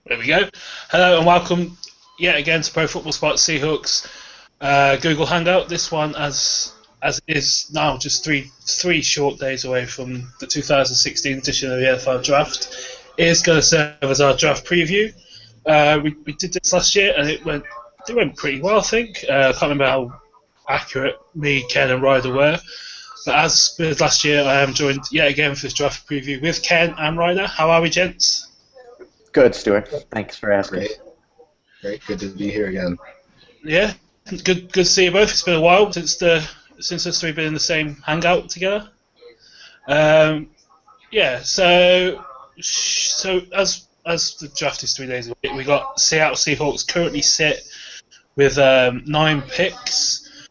There we go. Hello and welcome yet again to Pro Football Spot Seahawks Google Hangout. This one, as it is now, just three short days away from the 2016 edition of the NFL Draft, is going to serve as our draft preview. We did this last year and it went pretty well, I think. I can't remember how accurate me, Ken, and Ryder were. But as with last year, I am joined yet again for this draft preview with Ken and Ryder. How are we, gents? Good, Stuart. Thanks for asking. Great. Good to be here again. Yeah, good to see you both. It's been a while since us three been in the same hangout together. Yeah, so as the draft is 3 days away, we got Seattle Seahawks currently sit with 9 picks.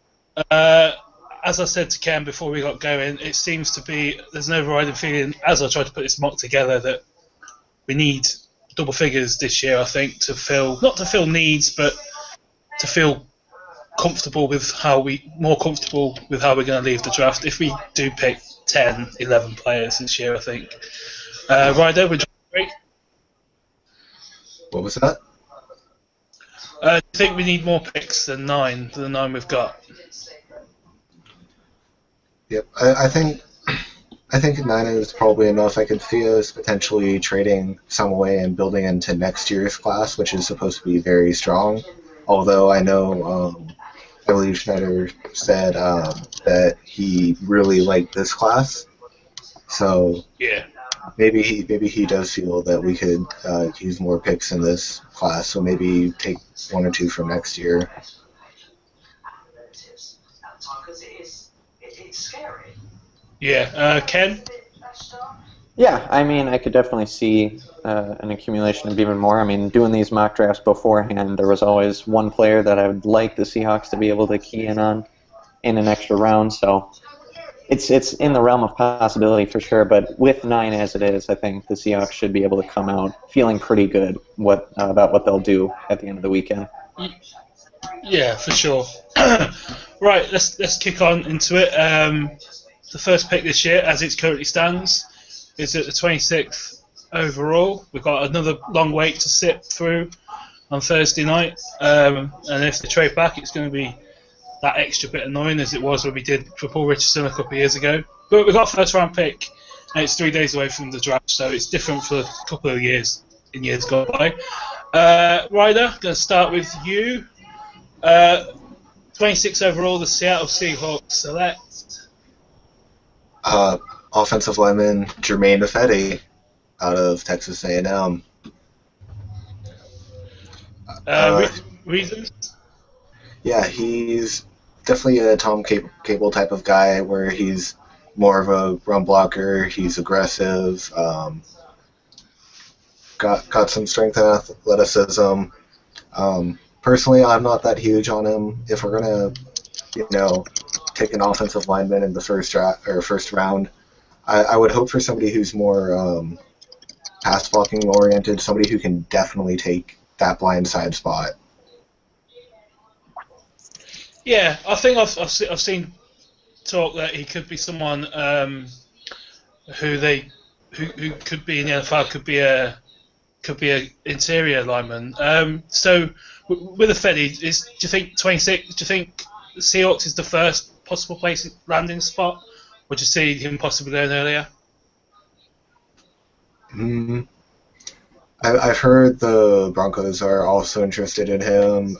As I said to Ken before we got going, it seems to be there's an overriding feeling as I tried to put this mock together that we need double figures this year, I think, not to fill needs, but to feel comfortable with more comfortable with how we're going to leave the draft. If we do pick 10, 11 players this year, I think. Ryder, would you agree? What was that? I think we need more picks than the 9 we've got. Yep, I think 9 is probably enough. I could see us potentially trading some away and building into next year's class, which is supposed to be very strong. Although I know, I believe Schneider said that he really liked this class, so yeah, maybe he does feel that we could use more picks in this class. So maybe take 1 or 2 from next year. Yeah, Ken? Yeah, I mean, I could definitely see an accumulation of even more. I mean, doing these mock drafts beforehand, there was always one player that I would like the Seahawks to be able to key in on in an extra round, so it's in the realm of possibility for sure, but with 9 as it is, I think the Seahawks should be able to come out feeling pretty good about what they'll do at the end of the weekend. Yeah, for sure. Right, let's kick on into it. The first pick this year, as it currently stands, is at the 26th overall. We've got another long wait to sit through on Thursday night, and if they trade back, it's going to be that extra bit annoying as it was when we did for Paul Richardson a couple of years ago. But we've got a first round pick, and it's 3 days away from the draft, so it's different for a couple of years in years gone by. Ryder, going to start with you. 26 overall, the Seattle Seahawks select. Offensive lineman Jermaine Ifedi out of Texas A&M. Reasons? Yeah, he's definitely a Tom Cable type of guy where he's more of a run blocker. He's aggressive. Got some strength and athleticism. Personally, I'm not that huge on him. If we're gonna, take an offensive lineman in the first round, I would hope for somebody who's more pass blocking oriented, somebody who can definitely take that blind side spot. Yeah, I think I've seen talk that he could be someone who could be in the NFL, could be a interior lineman. So with Ifedi, do you think 26? Do you think the Seahawks is the first possible place landing spot, or do you see him possibly going earlier? I've heard the Broncos are also interested in him,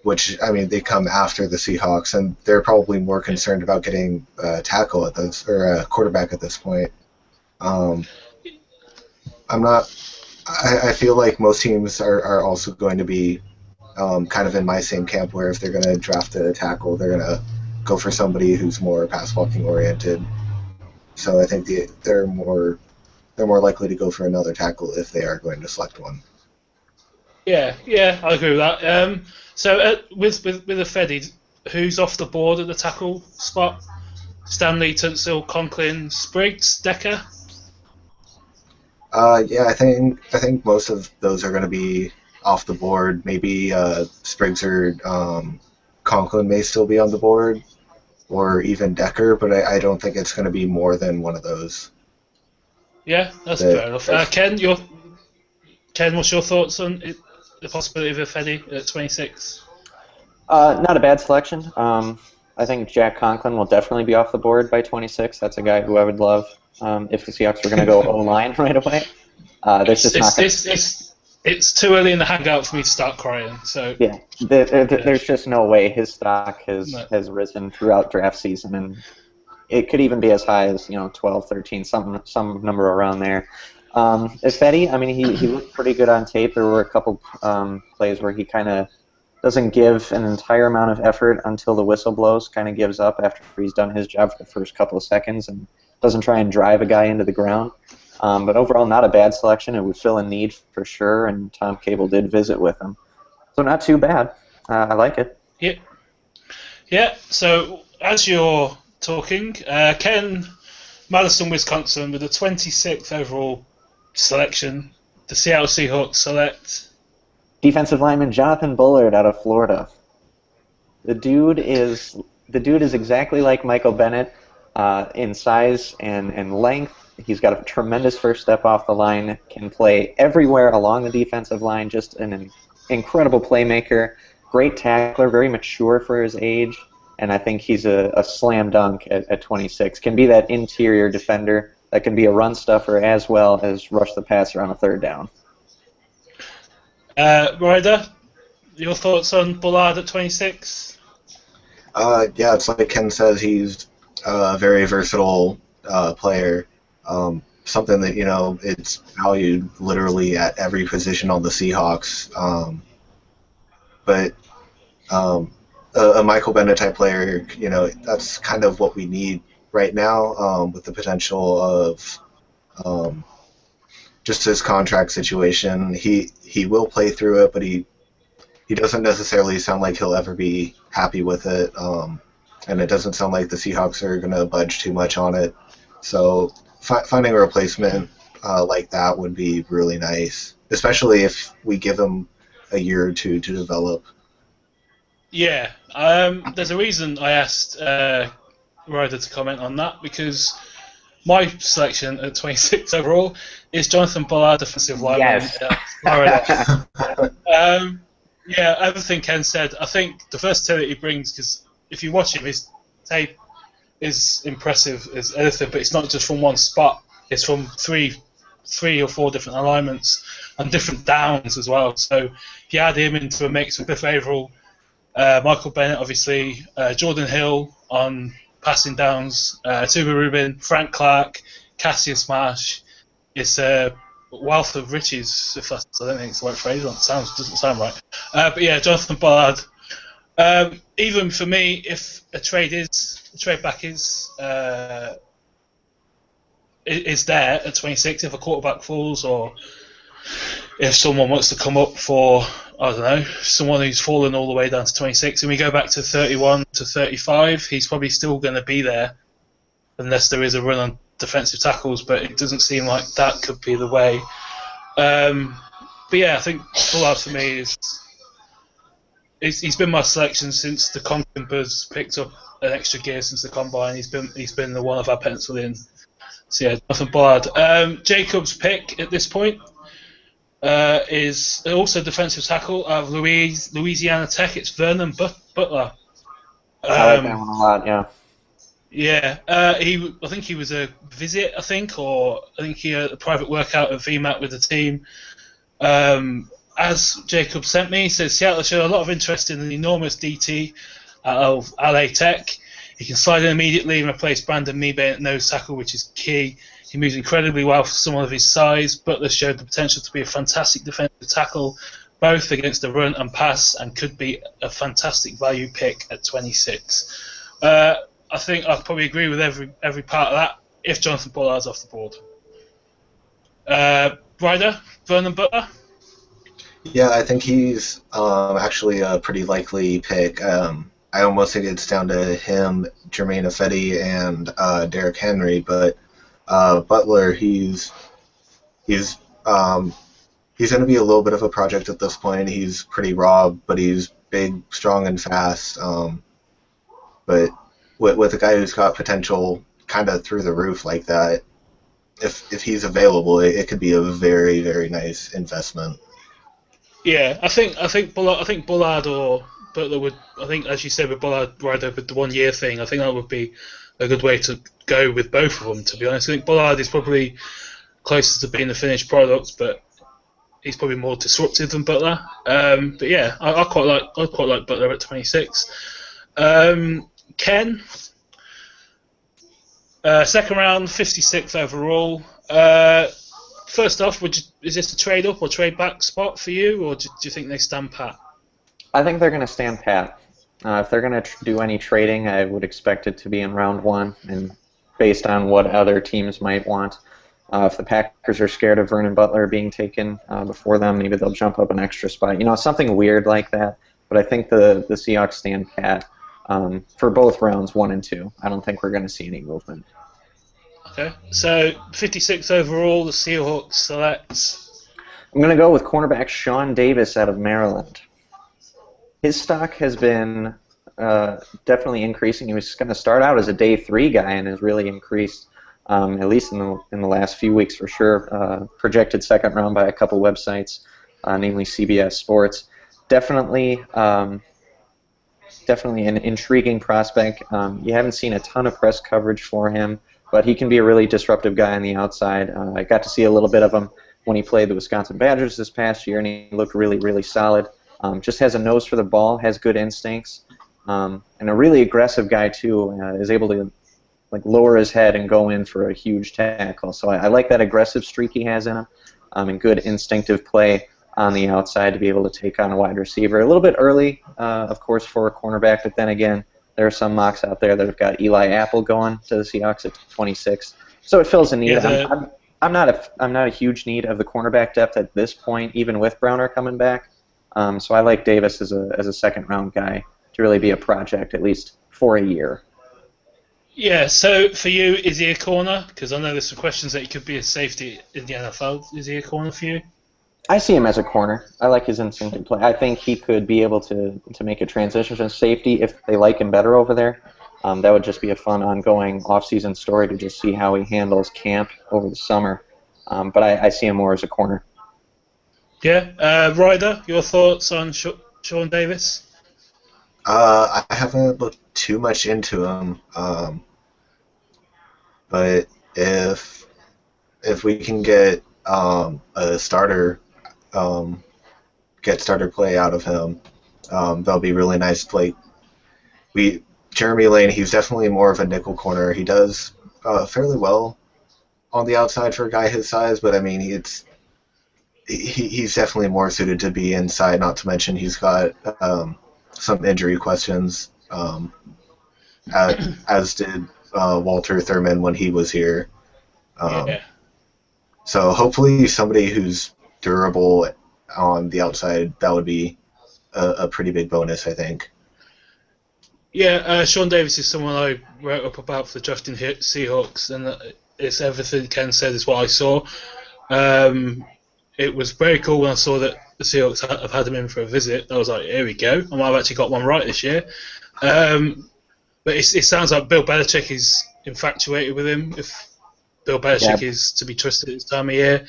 which, I mean, they come after the Seahawks, and they're probably more concerned about getting a tackle at this, or a quarterback at this point. I'm not. I feel like most teams are also going to be kind of in my same camp, where if they're going to draft a tackle, they're going to go for somebody who's more pass blocking oriented. So I think they're more likely to go for another tackle if they are going to select one. Yeah, I agree with that. So with Ifedi, who's off the board at the tackle spot? Stanley, Tunsil, Conklin, Spriggs, Decker. Yeah, I think most of those are going to be off the board. Maybe Spriggs or Conklin may still be on the board, or even Decker, but I don't think it's going to be more than one of those. Yeah, that's fair enough. Ken, Ken, what's your thoughts on the possibility of Ifedi at 26? Not a bad selection. I think Jack Conklin will definitely be off the board by 26. That's a guy who I would love if the Seahawks were going to go O-line right away. There's just not going It's too early in the hangout for me to start crying. So yeah, there's just no way his stock No. has risen throughout draft season, and it could even be as high as 12, 13, some number around there. Ifedi, I mean, he looked pretty good on tape. There were a couple plays where he kind of doesn't give an entire amount of effort until the whistle blows, kind of gives up after he's done his job for the first couple of seconds and doesn't try and drive a guy into the ground. But overall, not a bad selection. It would fill a need for sure, and Tom Cable did visit with him. So not too bad. I like it. Yeah. Yeah, so as you're talking, Ken, Madison, Wisconsin, with the 26th overall selection, the Seattle Seahawks select Defensive lineman Jonathan Bullard out of Florida. The dude is exactly like Michael Bennett in size and length. He's got a tremendous first step off the line, can play everywhere along the defensive line, just an incredible playmaker, great tackler, very mature for his age, and I think he's a slam dunk at 26. Can be that interior defender that can be a run stuffer as well as rush the passer on a third down. Ryder, your thoughts on Bullard at 26? Yeah, it's like Ken says, he's a very versatile player. Something that, it's valued literally at every position on the Seahawks. But a Michael Bennett type player, that's kind of what we need right now, with the potential of just his contract situation. He will play through it, but he doesn't necessarily sound like he'll ever be happy with it. And it doesn't sound like the Seahawks are going to budge too much on it. So finding a replacement like that would be really nice, especially if we give him a year or two to develop. Yeah, there's a reason I asked Ryder to comment on that, because my selection at 26 overall is Jonathan Bullard, defensive lineman. Yes. Yeah, everything Ken said. I think the versatility he brings, because if you watch him, his tape is impressive as anything, but it's not just from one spot. It's from three or four different alignments and different downs as well. So if you add him into a mix with Cliff Averill, Michael Bennett, obviously, Jordan Hill on passing downs, Tuba Rubin, Frank Clark, Cassius Marsh, it's a wealth of riches. If that's, I don't think it's the right phrase. Doesn't sound right. But yeah, Jonathan Bullard. Even for me, if a trade back is there at 26, if a quarterback falls, or if someone wants to come up for, I don't know, someone who's fallen all the way down to 26, and we go back to 31 to 35, he's probably still going to be there, unless there is a run on defensive tackles, but it doesn't seem like that could be the way. But yeah, I think Bullard for me he's been my selection since the Conklin Buzz picked up an extra gear since the combine. He's been the one I've penciled in. So yeah, Jonathan Bullard. Jacob's pick at this point is also defensive tackle of Louisiana Tech. It's Vernon Butler. I like that one a lot. Yeah. Yeah, I think he was a visit. I think he had a private workout at VMAT with the team. As Jacob sent me, he says Seattle showed a lot of interest in an enormous DT of LA Tech. He can slide in immediately and replace Brandon Mebe at nose tackle, which is key. He moves incredibly well for someone of his size. Butler showed the potential to be a fantastic defensive tackle, both against the run and pass, and could be a fantastic value pick at 26. I think I'd probably agree with every part of that if Jonathan Bullard's off the board. Ryder, Vernon Butler? Yeah, I think he's actually a pretty likely pick. I almost think it's down to him, Jermaine Ifedi, and Derrick Henry, but Butler, he's going to be a little bit of a project at this point. He's pretty raw, but he's big, strong, and fast. But with a guy who's got potential kind of through the roof like that, if he's available, it could be a very, very nice investment. Yeah, I think Bullard or Butler would. I think, as you said, with Bullard right over the 1 year thing, I think that would be a good way to go with both of them. To be honest, I think Bullard is probably closest to being the finished product, but he's probably more disruptive than Butler. But yeah, I quite like Butler at 26. Ken, second round, 56th overall. First off, is this a trade up or trade back spot for you, or do you think they stand pat? I think they're going to stand pat. If they're going to do any trading, I would expect it to be in round one, and based on what other teams might want. If the Packers are scared of Vernon Butler being taken before them, maybe they'll jump up an extra spot. Something weird like that. But I think the Seahawks stand pat for both rounds 1 and 2. I don't think we're going to see any movement. Okay, so 56 overall, the Seahawks select. I'm going to go with cornerback Sean Davis out of Maryland. His stock has been definitely increasing. He was going to start out as a day 3 guy and has really increased, at least in the last few weeks for sure. Projected second round by a couple websites, namely CBS Sports. Definitely an intriguing prospect. You haven't seen a ton of press coverage for him, but he can be a really disruptive guy on the outside. I got to see a little bit of him when he played the Wisconsin Badgers this past year, and he looked really, really solid. Just has a nose for the ball, has good instincts, and a really aggressive guy too. Is able to lower his head and go in for a huge tackle. So I like that aggressive streak he has in him, and good instinctive play on the outside to be able to take on a wide receiver. A little bit early, of course, for a cornerback, but then again, there are some mocks out there that have got Eli Apple going to the Seahawks at 26. So it fills a need. Yeah, I'm not a huge need of the cornerback depth at this point, even with Browner coming back. So I like Davis as a second round guy to really be a project at least for a year. Yeah, so for you, is he a corner? Because I know there's some questions that he could be a safety in the NFL. Is he a corner for you? I see him as a corner. I like his instinctive play. I think he could be able to make a transition to safety if they like him better over there. That would just be a fun ongoing off-season story to just see how he handles camp over the summer. But I see him more as a corner. Yeah, Ryder, your thoughts on Sean Davis? I haven't looked too much into him, but if we can get a starter, get starter play out of him, that'll be really nice. Jeremy Lane, he's definitely more of a nickel corner. He does fairly well on the outside for a guy his size, but I mean he's definitely more suited to be inside. Not to mention he's got some injury questions, as did Walter Thurman when he was here. Yeah. So hopefully somebody who's durable on the outside, that would be a pretty big bonus, I think. Yeah, Sean Davis is someone I wrote up about for the drafting Seahawks, and it's everything Ken said is what I saw. It was very cool when I saw that the Seahawks have had him in for a visit. I was like, here we go. I might have actually got one right this year. But it sounds like Bill Belichick is infatuated with him, if Bill Belichick is to be trusted at this time of year.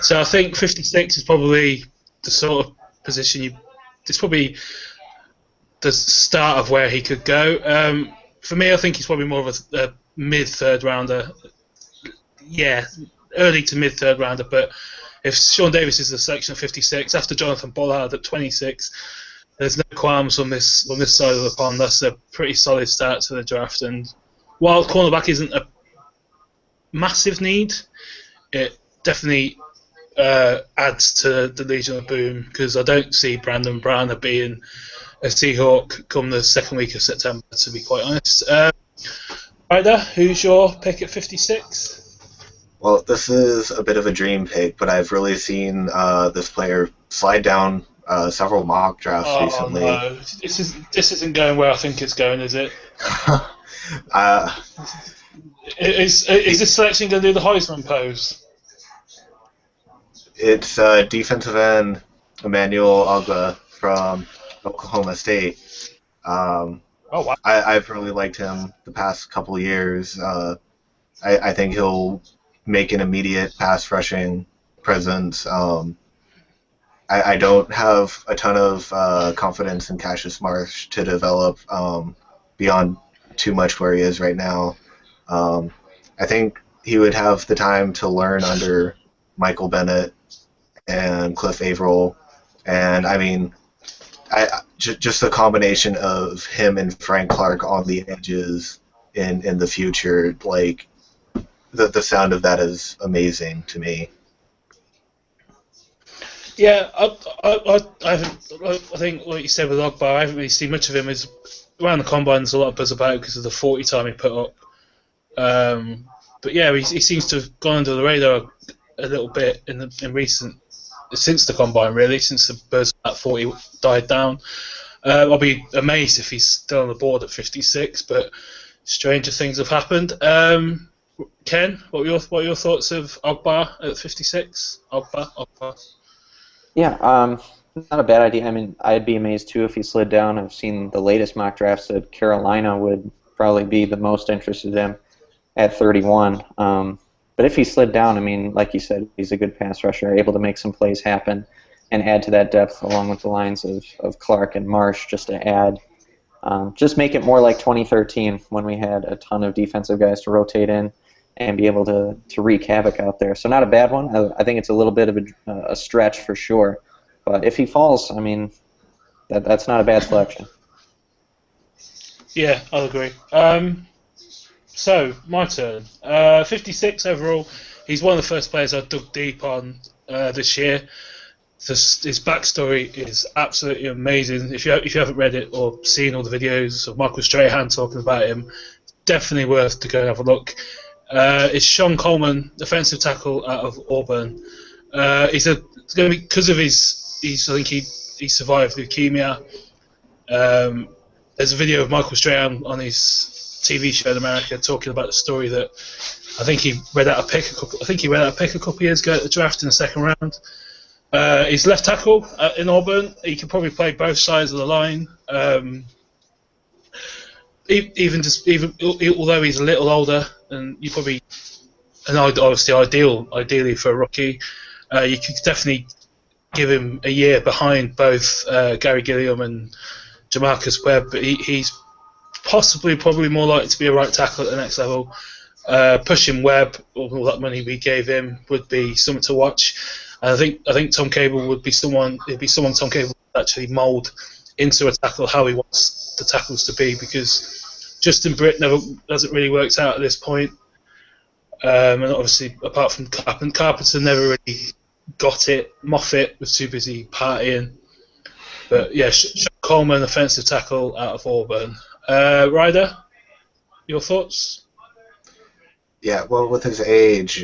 So I think 56 is probably the sort of position it's probably the start of where he could go. For me, I think he's probably more of a mid-third rounder. Yeah, early to mid-third rounder, but if Sean Davis is the selection of 56, after Jonathan Bullard at 26, there's no qualms on this side of the pond. That's a pretty solid start to the draft. And while cornerback isn't a massive need, it definitely adds to the Legion of Boom, because I don't see Brandon Browner being a Seahawk come the second week of September, to be quite honest. Ryder, who's your pick at 56? Well, this is a bit of a dream pick, but I've really seen this player slide down several mock drafts recently. Oh no, this isn't going where I think it's going, is it? Is this selection going to do the Heisman pose? It's defensive end Emmanuel Ogba from Oklahoma State. Oh wow! I've really liked him the past couple of years. I think he'll make an immediate pass rushing presence. I don't have a ton of confidence in Cassius Marsh to develop beyond too much where he is right now. I think he would have the time to learn under Michael Bennett and Cliff Averill, and I mean, just a combination of him and Frank Clark on the edges in the future, like the sound of that is amazing to me. Yeah, I think what you said with Ogbar, I haven't really seen much of him. Is around the combine, there's a lot of buzz about because of the 40 time he put up. But yeah, he seems to have gone under the radar a little bit in recent since the combine, really, since the buzz at 40 died down. I'll be amazed if he's still on the board at 56, but stranger things have happened. Ken, what were your thoughts of Ogbar at 56? Ogbar. Yeah, not a bad idea. I mean, I'd be amazed too if he slid down. I've seen the latest mock drafts that Carolina would probably be the most interested in at 31. But if he slid down, I mean, like you said, he's a good pass rusher, able to make some plays happen and add to that depth along with the lines of Clark and Marsh just to add. Just make it more like 2013 when we had a ton of defensive guys to rotate in and be able to wreak havoc out there. So not a bad one. I think it's a little bit of a stretch for sure. But if he falls, I mean, that's not a bad selection. Yeah, I'll agree. So, my turn. 56 overall. He's one of the first players I dug deep on this year. His backstory is absolutely amazing. If you haven't read it or seen all the videos of Michael Strahan talking about him, definitely worth to go and have a look. It's Sean Coleman, defensive tackle out of Auburn. It's going to be because of I think he survived leukemia. There's a video of Michael Strahan on his TV show in America talking about the story that I think he read out a pick a couple of years ago at the draft in the second round. He's left tackle in Auburn. He can probably play both sides of the line. Even although he's a little older, and you probably, and obviously ideally for a rookie, you could definitely give him a year behind both Gary Gilliam and Jamarcus Webb, but he's probably more likely to be a right tackle at the next level. Pushing Webb, all that money we gave him, would be something to watch. And I think Tom Cable would be someone. It'd be someone Tom Cable would actually mould into a tackle how he wants the tackles to be, because Justin Britt hasn't really worked out at this point. And obviously, apart from Carpenter never really got it. Moffitt was too busy partying. But yeah, Sean Coleman, offensive tackle out of Auburn. Ryder, your thoughts? Yeah, well, with his age,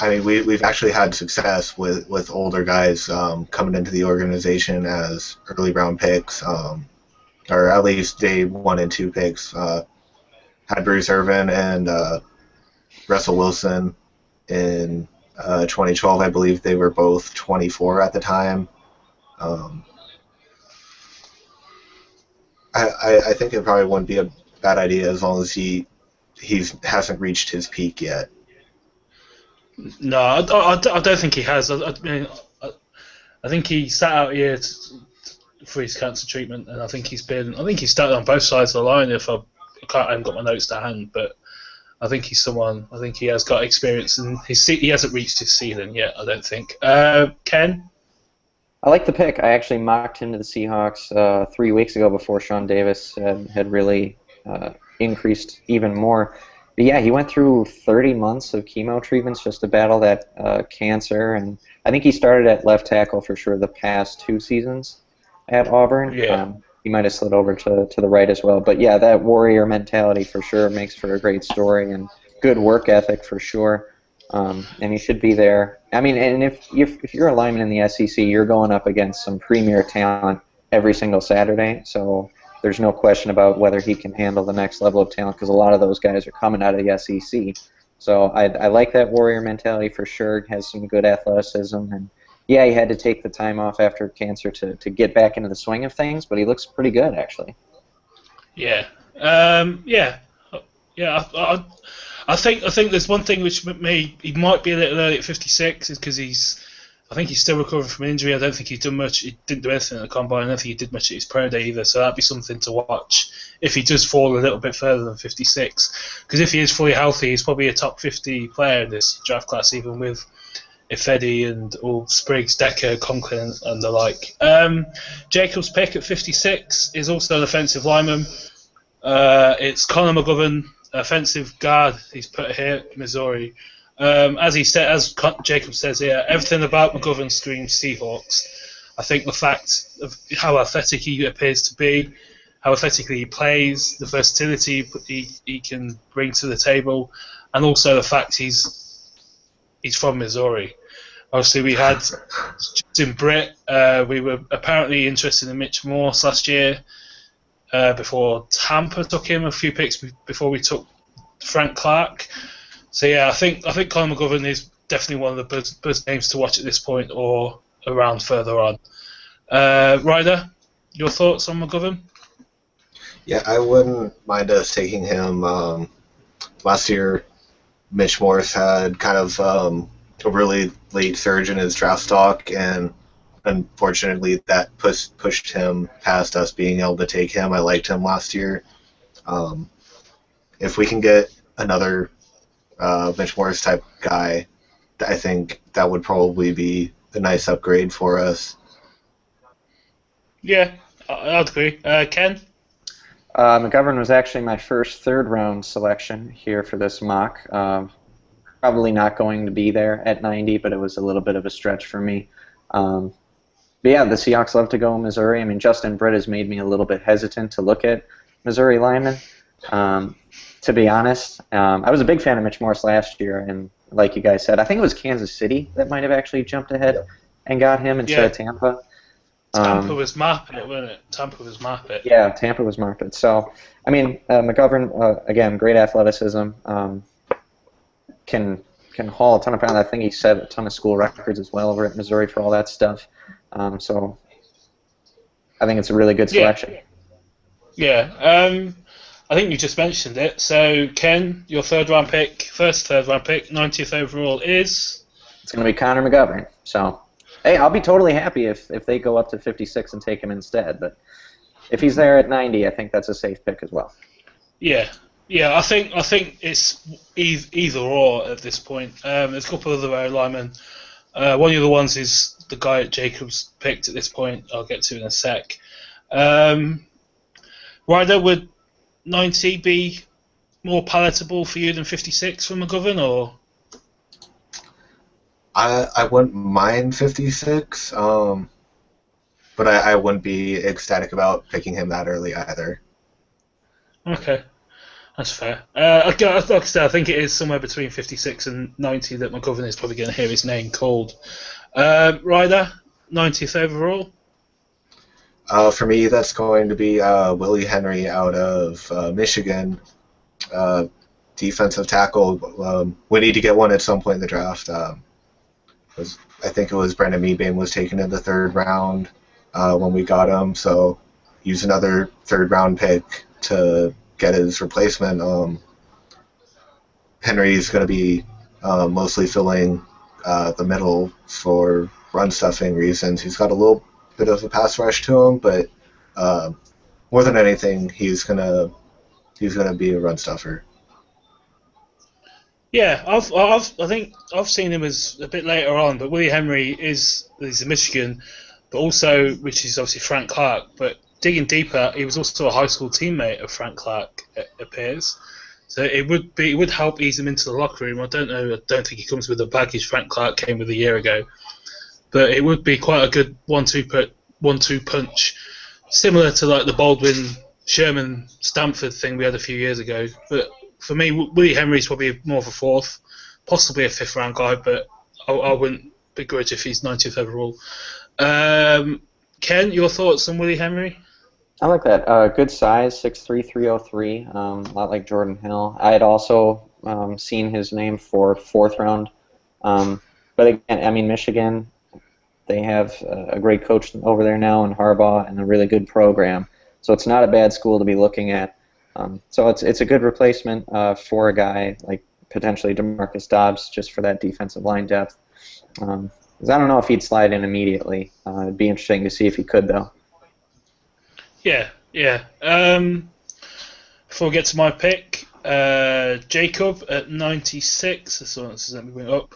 we've actually had success with older guys coming into the organization as early round picks, or at least day 1 and 2 picks. Had Bruce Irvin and Russell Wilson in 2012. I believe they were both 24 at the time. I think it probably wouldn't be a bad idea as long as he hasn't reached his peak yet. No, I don't think he has. I think he sat out here for his cancer treatment, and I think he started on both sides of the line. I haven't got my notes to hand, but I think he's someone. I think he has got experience, and he hasn't reached his ceiling yet. I don't think. Ken? I like the pick. I actually mocked him to the Seahawks 3 weeks ago before Sean Davis had really increased even more. But yeah, he went through 30 months of chemo treatments just to battle that cancer, and I think he started at left tackle for sure the past 2 seasons at Auburn. Yeah. He might have slid over to the right as well. But yeah, that warrior mentality for sure makes for a great story, and good work ethic for sure. And he should be there. I mean, and if you're a lineman in the SEC, you're going up against some premier talent every single Saturday. So there's no question about whether he can handle the next level of talent, because a lot of those guys are coming out of the SEC. So I like that warrior mentality for sure. Has some good athleticism, and yeah, he had to take the time off after cancer to get back into the swing of things, but he looks pretty good actually. Yeah. I think there's one thing which he might be a little early at 56 is because I think he's still recovering from injury. I don't think he's done much. He didn't do anything at the combine. I don't think he did much at his pro day either. So that'd be something to watch if he does fall a little bit further than 56. Because if he is fully healthy, he's probably a top 50 player in this draft class, even with Ifedi and all Spriggs, Decker, Conklin, and the like. Jacobs' pick at 56 is also an offensive lineman. It's Conor McGovern, offensive guard. He's put here, Missouri. As Jacob says here, everything about McGovern screams Seahawks. I think the fact of how athletic he appears to be, how athletically he plays, the versatility he can bring to the table, and also the fact he's from Missouri. Obviously, we had Justin Britt. We were apparently interested in Mitch Morse last year before Tampa took him a few picks before we took Frank Clark. So yeah, I think Conor McGovern is definitely one of the best names to watch at this point or around further on. Ryder, your thoughts on McGovern? Yeah, I wouldn't mind us taking him. Last year, Mitch Morse had kind of a really late surge in his draft stock, and unfortunately that pushed him past us being able to take him. I liked him last year. If we can get another Mitch Morse type guy, I think that would probably be a nice upgrade for us. Yeah, I'd agree. Ken? McGovern was actually my first third-round selection here for this mock. Probably not going to be there at 90, but it was a little bit of a stretch for me. But yeah, the Seahawks love to go in Missouri. I mean, Justin Britt has made me a little bit hesitant to look at Missouri linemen. To be honest, I was a big fan of Mitch Morse last year, and like you guys said, I think it was Kansas City that might have actually jumped ahead and got him instead of Tampa. Tampa was Marpet, wasn't it? Tampa was Marpet. Yeah, Tampa was Marpet. So, I mean, McGovern, again, great athleticism, can haul a ton of pounds. I think he set a ton of school records as well over at Missouri for all that stuff. So, I think it's a really good selection. Yeah. I think you just mentioned it. So, Ken, your first third round pick, 90th overall is? It's going to be Connor McGovern. So, hey, I'll be totally happy if they go up to 56 and take him instead. But if he's there at 90, I think that's a safe pick as well. Yeah. I think it's either or at this point. There's a couple of other linemen. One of the ones is the guy at Jacobs picked at this point. I'll get to in a sec. Ryder, would 90 be more palatable for you than 56 for McGovern, or? I wouldn't mind 56, but I wouldn't be ecstatic about picking him that early either. Okay, that's fair. Like I said, I think it is somewhere between 56 and 90 that McGovern is probably going to hear his name called. Ryder, 90th overall? For me, that's going to be Willie Henry out of Michigan, defensive tackle. We need to get one at some point in the draft. I think it was Brandon Meebane was taken in the third round when we got him, so use another third round pick to get his replacement. Henry's going to be mostly filling the middle for run stuffing reasons. He's got a little bit of a pass rush to him, but more than anything, he's gonna be a run stuffer. Yeah, I think I've seen him as a bit later on, but Willie Henry is a Michigan, but also which is obviously Frank Clark. But digging deeper, he was also a high school teammate of Frank Clark. It appears, so it would help ease him into the locker room. I don't think he comes with the baggage Frank Clark came with a year ago, but it would be quite a good 1-2 punch, similar to like the Baldwin Sherman Stanford thing we had a few years ago. But for me, Willie Henry's probably more of a fourth, possibly a fifth round guy, but I wouldn't begrudge if he's 90th overall. Ken, your thoughts on Willie Henry? I like that. Good size, 6'3", 303, a lot like Jordan Hill. I had also seen his name for fourth round. But again, I mean, Michigan, they have a great coach over there now in Harbaugh and a really good program. So it's not a bad school to be looking at. So it's a good replacement for a guy like potentially Demarcus Dobbs just for that defensive line depth. 'Cause I don't know if he'd slide in immediately. It'd be interesting to see if he could, though. Yeah, yeah. Before we get to my pick, Jacob at 96. That's the one that let me bring it up.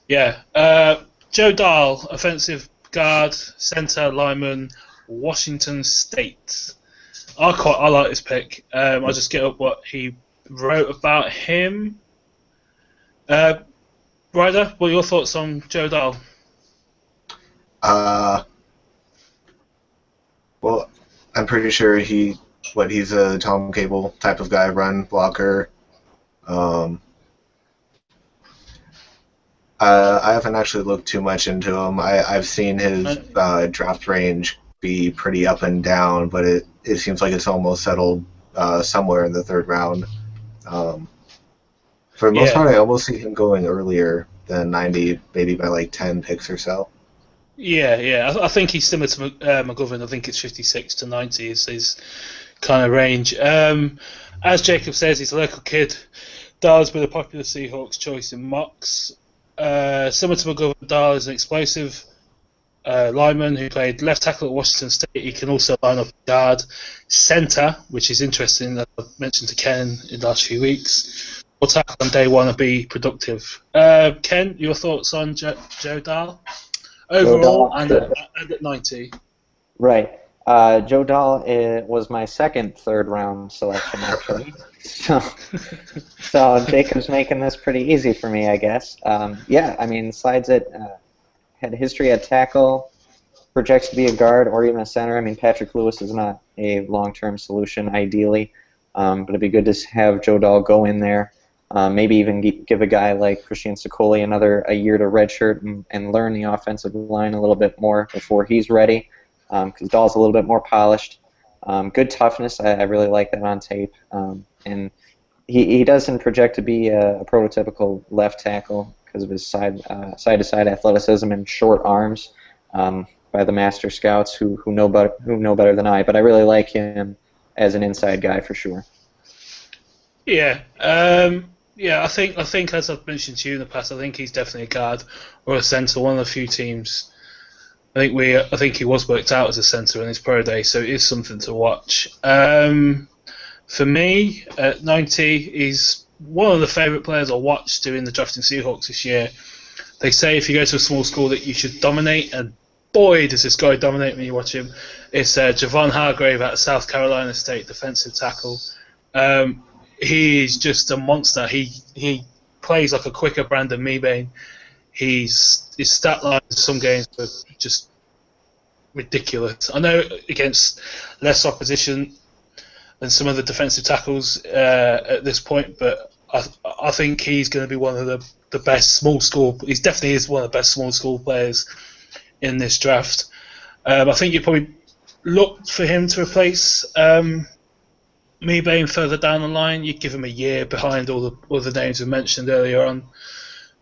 Yeah. Joe Dahl, offensive guard, center, lineman, Washington State. I like this pick. I'll just get up what he wrote about him. Ryder, what are your thoughts on Joe Dahl? Well, I'm pretty sure he's a Tom Cable type of guy, run blocker. I haven't actually looked too much into him. I've seen his draft range be pretty up and down, but it seems like it's almost settled somewhere in the third round. For the most part, I almost see him going earlier than 90, maybe by like 10 picks or so. Yeah. I think he's similar to McGovern. I think it's 56 to 90 is his kind of range. As Jacob says, he's a local kid. Dahl's been a popular Seahawks choice in mocks. Similar to McGovern, Dahl is an explosive lineman who played left tackle at Washington State. He can also line up guard, center, which is interesting that I've mentioned to Ken in the last few weeks. Or tackle on day one and be productive. Ken, your thoughts on Joe Dahl? Overall, and at 90. Right. Joe Dahl was my second third-round selection, actually. So Jacob's making this pretty easy for me, I guess. Yeah, I mean, slides it, had history at tackle, projects to be a guard or even a center. I mean, Patrick Lewis is not a long-term solution, ideally, but it'd be good to have Joe Dahl go in there. Maybe even give a guy like Christian Sicoli a year to redshirt and learn the offensive line a little bit more before he's ready, because Dahl's a little bit more polished. Good toughness, I really like that on tape. And he doesn't project to be a prototypical left tackle because of his side-to-side athleticism and short arms by the master scouts who know better than I. But I really like him as an inside guy for sure. Yeah. Yeah, I think as I've mentioned to you in the past, I think he's definitely a guard or a centre. One of the few teams. I think he was worked out as a centre in his pro day, so it is something to watch. For me, at 90, he's one of the favourite players I watched doing the drafting Seahawks this year. They say if you go to a small school that you should dominate, and boy, does this guy dominate when you watch him. It's Javon Hargrave at South Carolina State, defensive tackle. He's just a monster. He plays like a quicker Brandon Mebane. His stat lines in some games were just ridiculous. I know against less opposition than some of the defensive tackles at this point, but I think he's going to be one of the best small school. He definitely is one of the best small school players in this draft. I think you probably look for him to replace Mebane further down the line. You'd give him a year behind all the names we mentioned earlier on.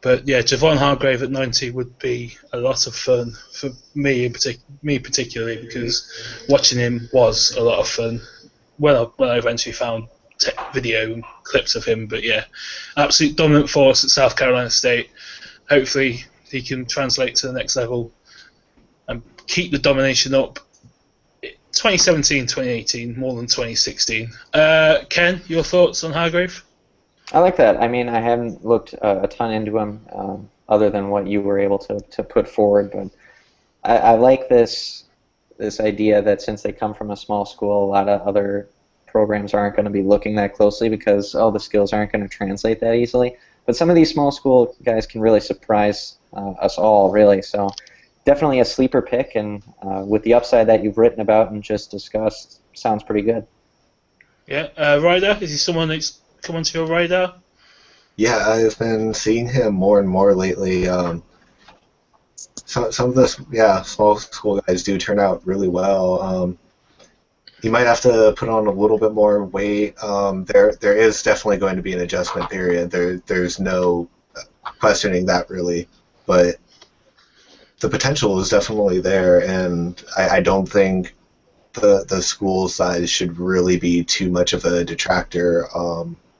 But yeah, Javon Hargrave at 90 would be a lot of fun for me, particularly, because watching him was a lot of fun. When I eventually found video and clips of him, but yeah, absolute dominant force at South Carolina State. Hopefully, he can translate to the next level and keep the domination up. 2017, 2018, more than 2016. Ken, your thoughts on Hargrave? I like that. I mean, I haven't looked a ton into him other than what you were able to put forward, but I like this idea that since they come from a small school, a lot of other programs aren't going to be looking that closely because the skills aren't going to translate that easily. But some of these small school guys can really surprise us all, really. So definitely a sleeper pick, and with the upside that you've written about and just discussed, sounds pretty good. Yeah, Ryder, is he someone that's come onto your radar? Yeah, I've been seeing him more and more lately. Some of the small school guys do turn out really well. You might have to put on a little bit more weight. There is definitely going to be an adjustment period. There's no questioning that really, but the potential is definitely there, and I don't think the school size should really be too much of a detractor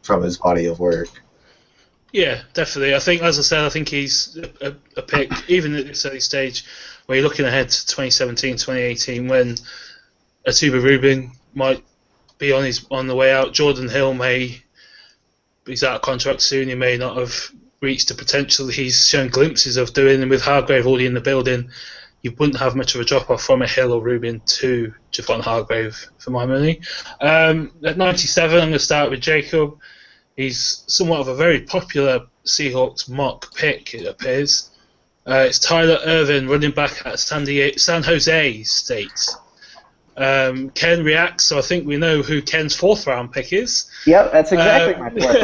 from his body of work. Yeah, definitely. I think, as I said, I think he's a pick, even at this early stage, where you're looking ahead to 2017, 2018, when Atuba Rubin might be on the way out. Jordan Hill he's out of contract soon. He may not have reached the potential he's shown glimpses of doing. And with Hargrave already in the building, you wouldn't have much of a drop off from a Hill or Rubin to Javon Hargrave for my money. At 97, I'm going to start with Jacob. He's somewhat of a very popular Seahawks mock pick, it appears. It's Tyler Irvin, running back at San Jose State. Ken reacts, so I think we know who Ken's fourth round pick is. Yep, that's exactly my fourth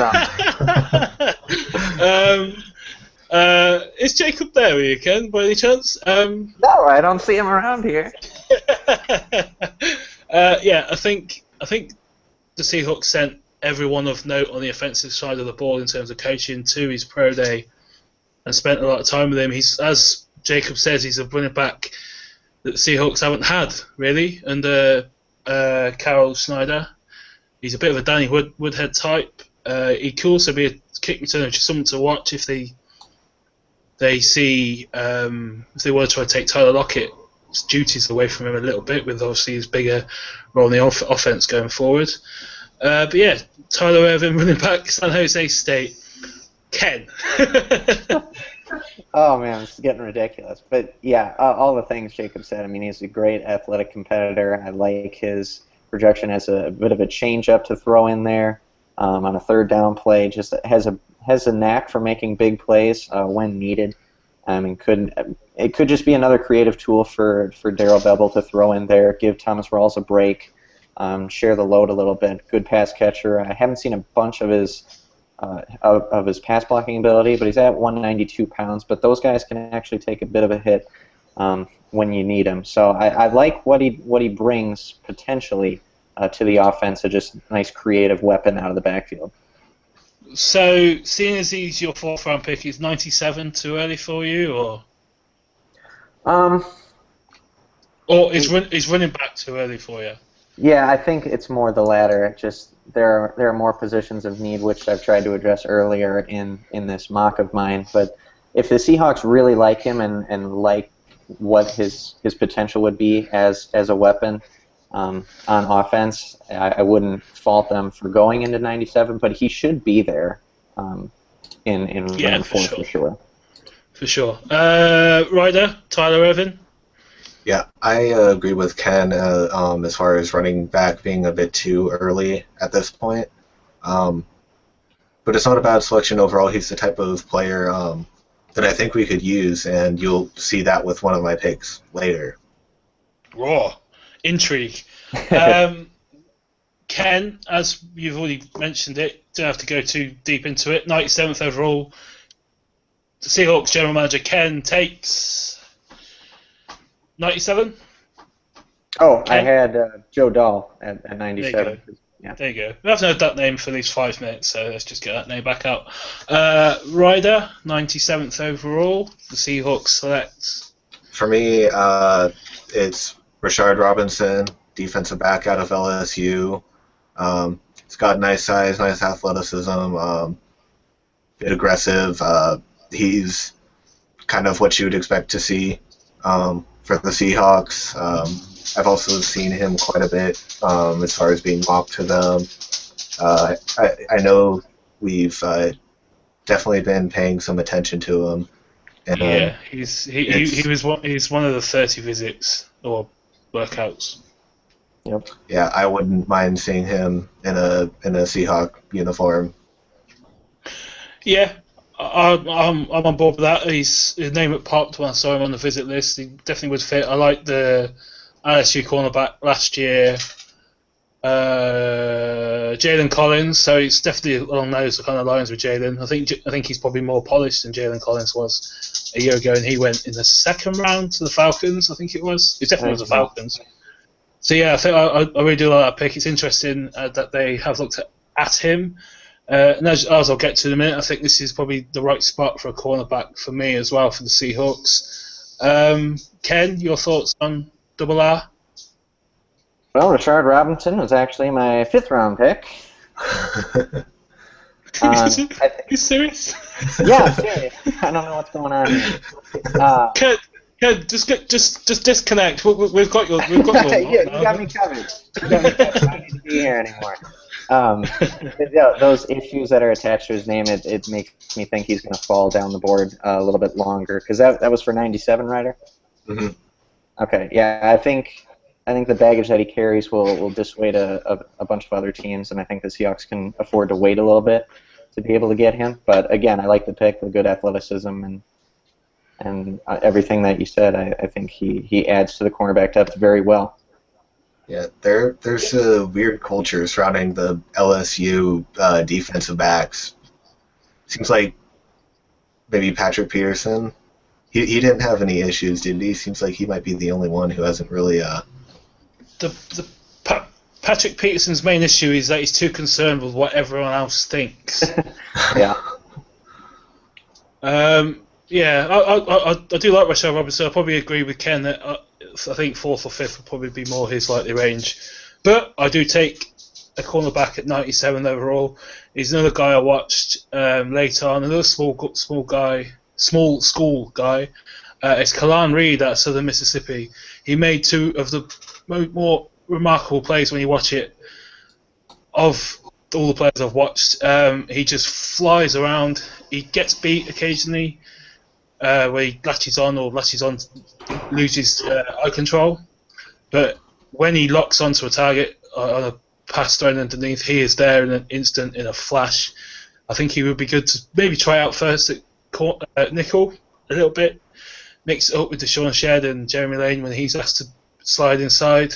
round. Is Jacob there with you, Ken, by any chance? No, I don't see him around here. Yeah, I think the Seahawks sent everyone of note on the offensive side of the ball in terms of coaching to his pro day and spent a lot of time with him. He's, as Jacob says, he's a running back that the Seahawks haven't had, really, under Carroll Snyder. He's a bit of a Danny Woodhead type. He could also be a kick returner, which is something to watch if they see, if they want to try to take Tyler Lockett's duties away from him a little bit, with obviously his bigger role in the offense going forward. But yeah, Tyler Irvin, running back, San Jose State. Ken. Oh man, it's getting ridiculous. But yeah, all the things Jacob said. I mean, he's a great athletic competitor. I like his projection as a bit of a change-up to throw in there on a third down play. Just has a knack for making big plays when needed. I mean, it could just be another creative tool for Darrell Bevell to throw in there, give Thomas Rawls a break, share the load a little bit. Good pass catcher. I haven't seen a bunch of his pass blocking ability, but he's at 192 pounds. But those guys can actually take a bit of a hit when you need him. So I like what he brings potentially to the offense, just a nice creative weapon out of the backfield. So, seeing as he's your fourth round pick, is 97 too early for you, or is running back too early for you? Yeah, I think it's more the latter. Just there are more positions of need, which I've tried to address earlier in this mock of mine. But if the Seahawks really like him and like what his potential would be as a weapon on offense, I wouldn't fault them for going into 97. But he should be there in round 4 for sure. For sure. Ryder, Tyler Irvin. Yeah, I agree with Ken as far as running back being a bit too early at this point. But it's not a bad selection overall. He's the type of player that I think we could use, and you'll see that with one of my picks later. Raw. Intrigue. Ken, as you've already mentioned it, don't have to go too deep into it. 97th overall. The Seahawks general manager Ken takes 97? Oh, Ken? I had Joe Dahl at 97. There you go. We haven't heard that name for at least 5 minutes, so let's just get that name back out. Ryder, 97th overall. The Seahawks select. For me, it's Rashard Robinson, defensive back out of LSU. He's got nice size, nice athleticism, bit aggressive. He's kind of what you would expect to see for the Seahawks. I've also seen him quite a bit as far as being mocked to them. I know we've definitely been paying some attention to him. And, yeah, he's one of the 30 visits or workouts. Yep. Yeah, I wouldn't mind seeing him in a Seahawk uniform. Yeah, I'm on board with that. His name had popped when I saw him on the visit list. He definitely would fit. I like the LSU cornerback last year, Jalen Collins. So it's definitely along those kind of lines with Jalen. I think he's probably more polished than Jalen Collins was a year ago, and he went in the second round to the Falcons. I think it was. He definitely was the Falcons. So yeah, I think I really do like that pick. It's interesting that they have looked at him. And as I'll get to in a minute, I think this is probably the right spot for a cornerback for me as well for the Seahawks. Ken, your thoughts on Double R? Well, Rashard Robinson was actually my 5th round pick. You serious? Yeah, serious. I don't know what's going on here. Ken, just disconnect. We've got your. You got me covered. You got me covered. I don't need to be here anymore. Those issues that are attached to his name, it makes me think he's going to fall down the board a little bit longer. Because that was for 97, Ryder? Mm-hmm. Okay, yeah, I think the baggage that he carries will dissuade a bunch of other teams, and I think the Seahawks can afford to wait a little bit to be able to get him. But again, I like the pick, the good athleticism, and everything that you said. I think he adds to the cornerback depth very well. Yeah, there's a weird culture surrounding the LSU defensive backs. Seems like maybe Patrick Peterson. He didn't have any issues, did he? Seems like he might be the only one who hasn't really. Patrick Peterson's main issue is that he's too concerned with what everyone else thinks. Yeah. Yeah, I do like Rashad Robinson. I probably agree with Ken that I think 4th or 5th would probably be more his likely range. But I do take a cornerback at 97 overall. He's another guy I watched later on. Another small school guy. It's Kalan Reed at Southern Mississippi. He made 2 of the more remarkable plays when you watch it of all the players I've watched. He just flies around. He gets beat occasionally. Where he latches on, loses eye control. But when he locks onto a target on a pass thrown underneath, he is there in an instant, in a flash. I think he would be good to maybe try out first at nickel a little bit, mix it up with Deshaun Shedd and Jeremy Lane when he's asked to slide inside.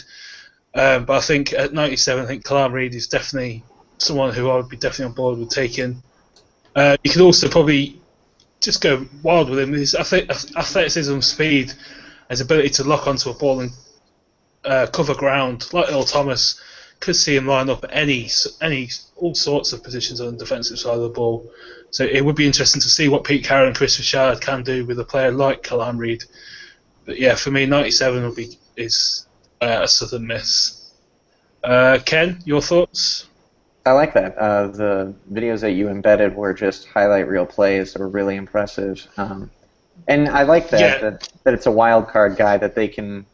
But I think at 97, I think Kalam Reed is definitely someone who I would be definitely on board with taking. You could also probably just go wild with him. His athleticism, speed, his ability to lock onto a ball and cover ground, like Earl Thomas, could see him line up at all sorts of positions on the defensive side of the ball. So it would be interesting to see what Pete Carroll and Chris Richard can do with a player like Kalam Reed. But yeah, for me, 97 is a Southern Miss. Ken, your thoughts? I like that. The videos that you embedded were just highlight reel plays that were really impressive. And I like that it's a wild card guy that they can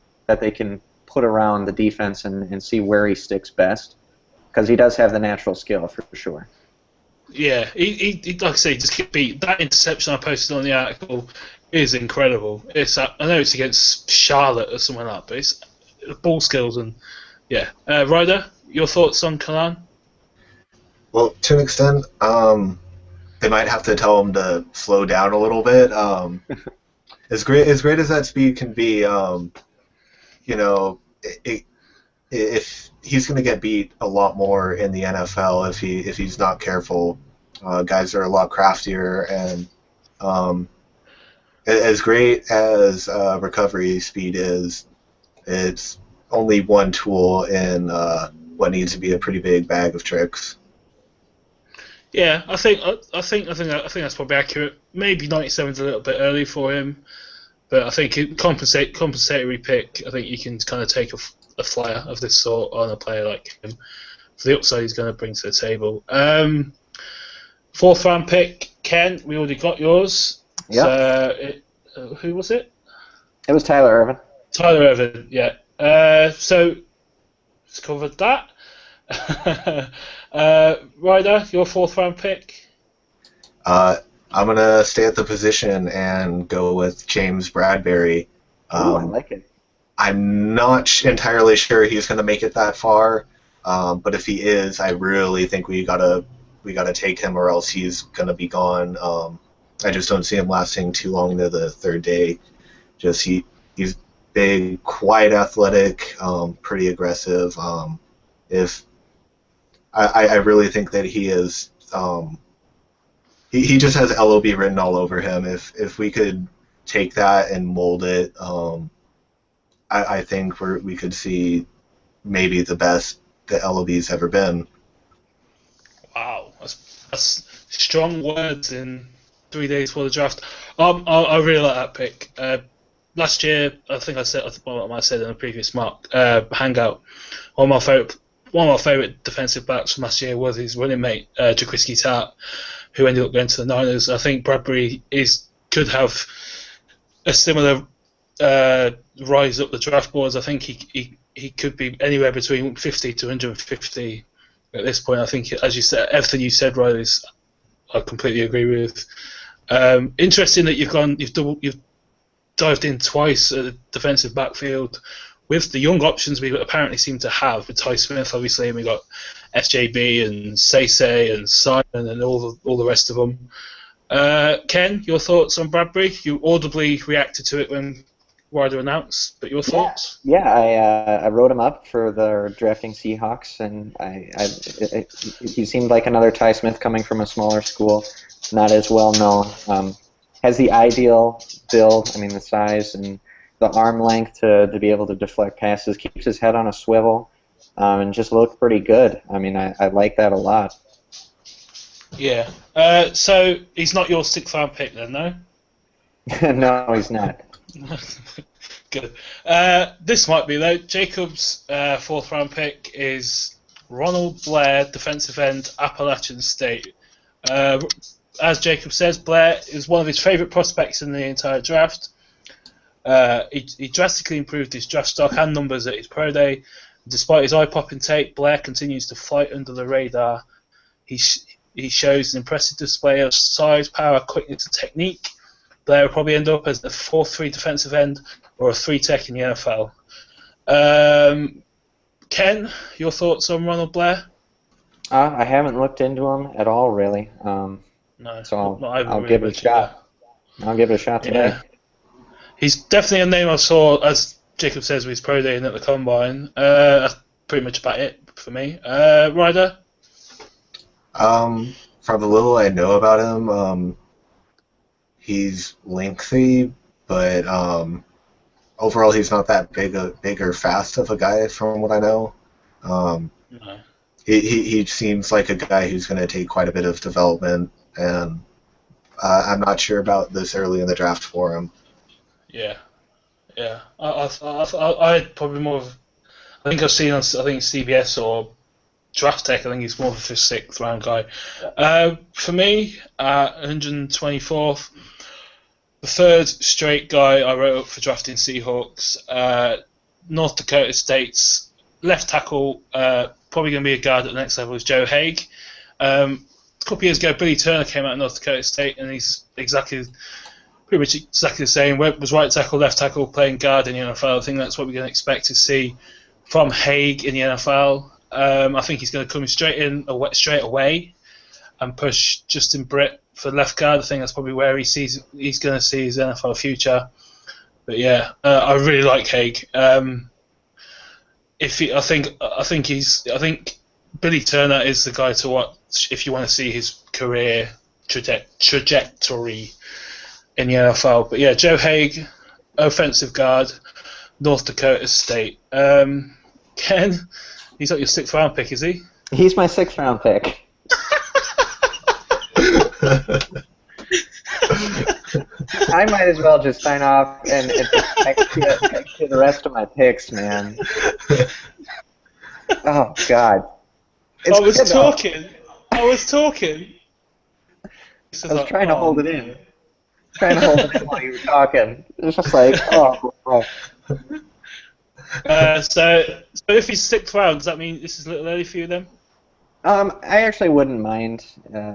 put around the defense and see where he sticks best, because he does have the natural skill for sure. Yeah, he like I say, just get beat. That interception I posted on the article is incredible. I know it's against Charlotte or something like that, but it's ball skills and yeah. Ryder, your thoughts on Kalan? Well, to an extent, they might have to tell him to slow down a little bit. As great as that speed can be, if he's going to get beat a lot more in the NFL if he's not careful. Guys are a lot craftier, and as great as recovery speed is, it's only one tool in what needs to be a pretty big bag of tricks. Yeah, I think that's probably accurate. Maybe 97's a little bit early for him, but I think compensatory pick. I think you can kind of take a flyer of this sort on a player like him for the upside he's going to bring to the table. 4th round pick, Ken. We already got yours. Yeah. Who was it? It was Tyler Ervin. Tyler Ervin. Yeah. So let's cover that. Ryder, your 4th round pick? I'm going to stay at the position and go with James Bradbury. I like it. I'm not entirely sure he's going to make it that far, but if he is, I really think we gotta take him, or else he's going to be gone. I just don't see him lasting too long into the 3rd day. He's big, quite athletic, pretty aggressive. I really think that he is. He just has LOB written all over him. If we could take that and mold it, I think we could see maybe the best that LOB's ever been. Wow, that's strong words in 3 days before the draft. I really like that pick. Last year, I think I might have said in a previous hangout, one of my one of my favourite defensive backs from last year was his running mate, Jaquiski Tartt, who ended up going to the Niners. I think Bradbury could have a similar rise up the draft boards. I think he could be anywhere between 50 to 150 at this point. I think, as you said, everything you said, Riley, I completely agree with. Interesting that you've dived in twice at the defensive backfield with the young options we apparently seem to have with Ty Smith, obviously, and we got SJB and Say and Simon and all the rest of them. Ken, your thoughts on Bradbury? You audibly reacted to it when Ryder announced, but your thoughts? Yeah, I wrote him up for the drafting Seahawks, and he seemed like another Ty Smith coming from a smaller school, not as well known. Has the ideal build, I mean the size and the arm length to be able to deflect passes, keeps his head on a swivel, and just looked pretty good. I mean, I like that a lot. Yeah. So he's not your 6th round pick then, no? No, he's not. Good. This might be though. Jacob's 4th round pick is Ronald Blair, defensive end, Appalachian State. As Jacob says, Blair is one of his favourite prospects in the entire draft. He drastically improved his draft stock and numbers at his pro day. Despite his eye-popping tape, Blair continues to fly under the radar. He shows an impressive display of size, power, quickness, and technique. Blair will probably end up as a 4-3 defensive end or a 3-tech in the NFL. Ken, your thoughts on Ronald Blair? I haven't looked into him at all, really. No, so I'll really give it a shot. I'll give it a shot today. Yeah. He's definitely a name I saw, as Jacob says, with his pro day and at the combine. That's pretty much about it for me. Ryder? From the little I know about him, he's lengthy, but overall he's not that big or fast of a guy from what I know. No. He seems like a guy who's going to take quite a bit of development, and I'm not sure about this early in the draft for him. Yeah. I had probably more of. I think I've seen on CBS or Draft Tech. I think he's more of a 6th round guy. For me, 124th, the 3rd straight guy I wrote up for drafting Seahawks. North Dakota State's left tackle, probably going to be a guard at the next level, is Joe Haig. A couple of years ago, Billy Turner came out of North Dakota State, and he's pretty much exactly the same. Was right tackle, left tackle, playing guard in the NFL. I think that's what we're going to expect to see from Haig in the NFL. I think he's going to come straight away and push Justin Britt for left guard. I think that's probably where he's going to see his NFL future. But yeah, I really like Haig. I think Billy Turner is the guy to watch if you want to see his career trajectory in the NFL. But yeah, Joe Haig, offensive guard, North Dakota State. Ken, he's not your 6th round pick, is he? He's my 6th round pick. I might as well just sign off and text you the rest of my picks, man. Oh, God. I was talking. I was trying to hold it in. Trying to hold it in while you were talking. It's just like, oh. So if he's 6th round, does that mean this is a little early for you then? I actually wouldn't mind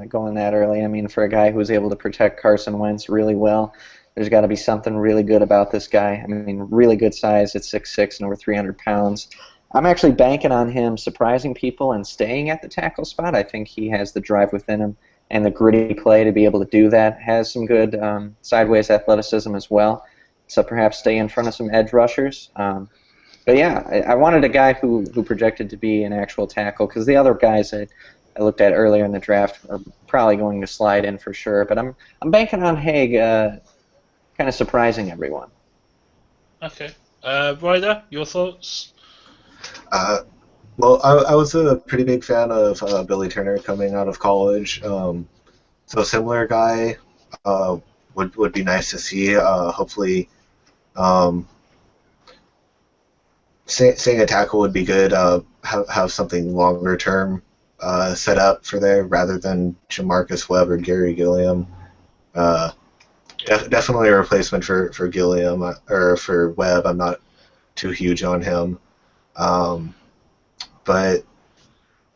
going that early. I mean, for a guy who's able to protect Carson Wentz really well, there's got to be something really good about this guy. I mean, really good size at 6'6" and over 300 pounds. I'm actually banking on him surprising people and staying at the tackle spot. I think he has the drive within him and the gritty play to be able to do that. Has some good sideways athleticism as well, so perhaps stay in front of some edge rushers. But yeah, I wanted a guy who projected to be an actual tackle, because the other guys I looked at earlier in the draft are probably going to slide in for sure. But I'm banking on Haig kind of surprising everyone. Okay. Ryder, your thoughts? Well, I was a pretty big fan of Billy Turner coming out of college. So a similar guy would be nice to see. Hopefully, saying a tackle would be good. Have something longer term set up for there rather than Jamarcus Webb or Gary Gilliam. Uh, Definitely a replacement for Gilliam or for Webb. I'm not too huge on him, but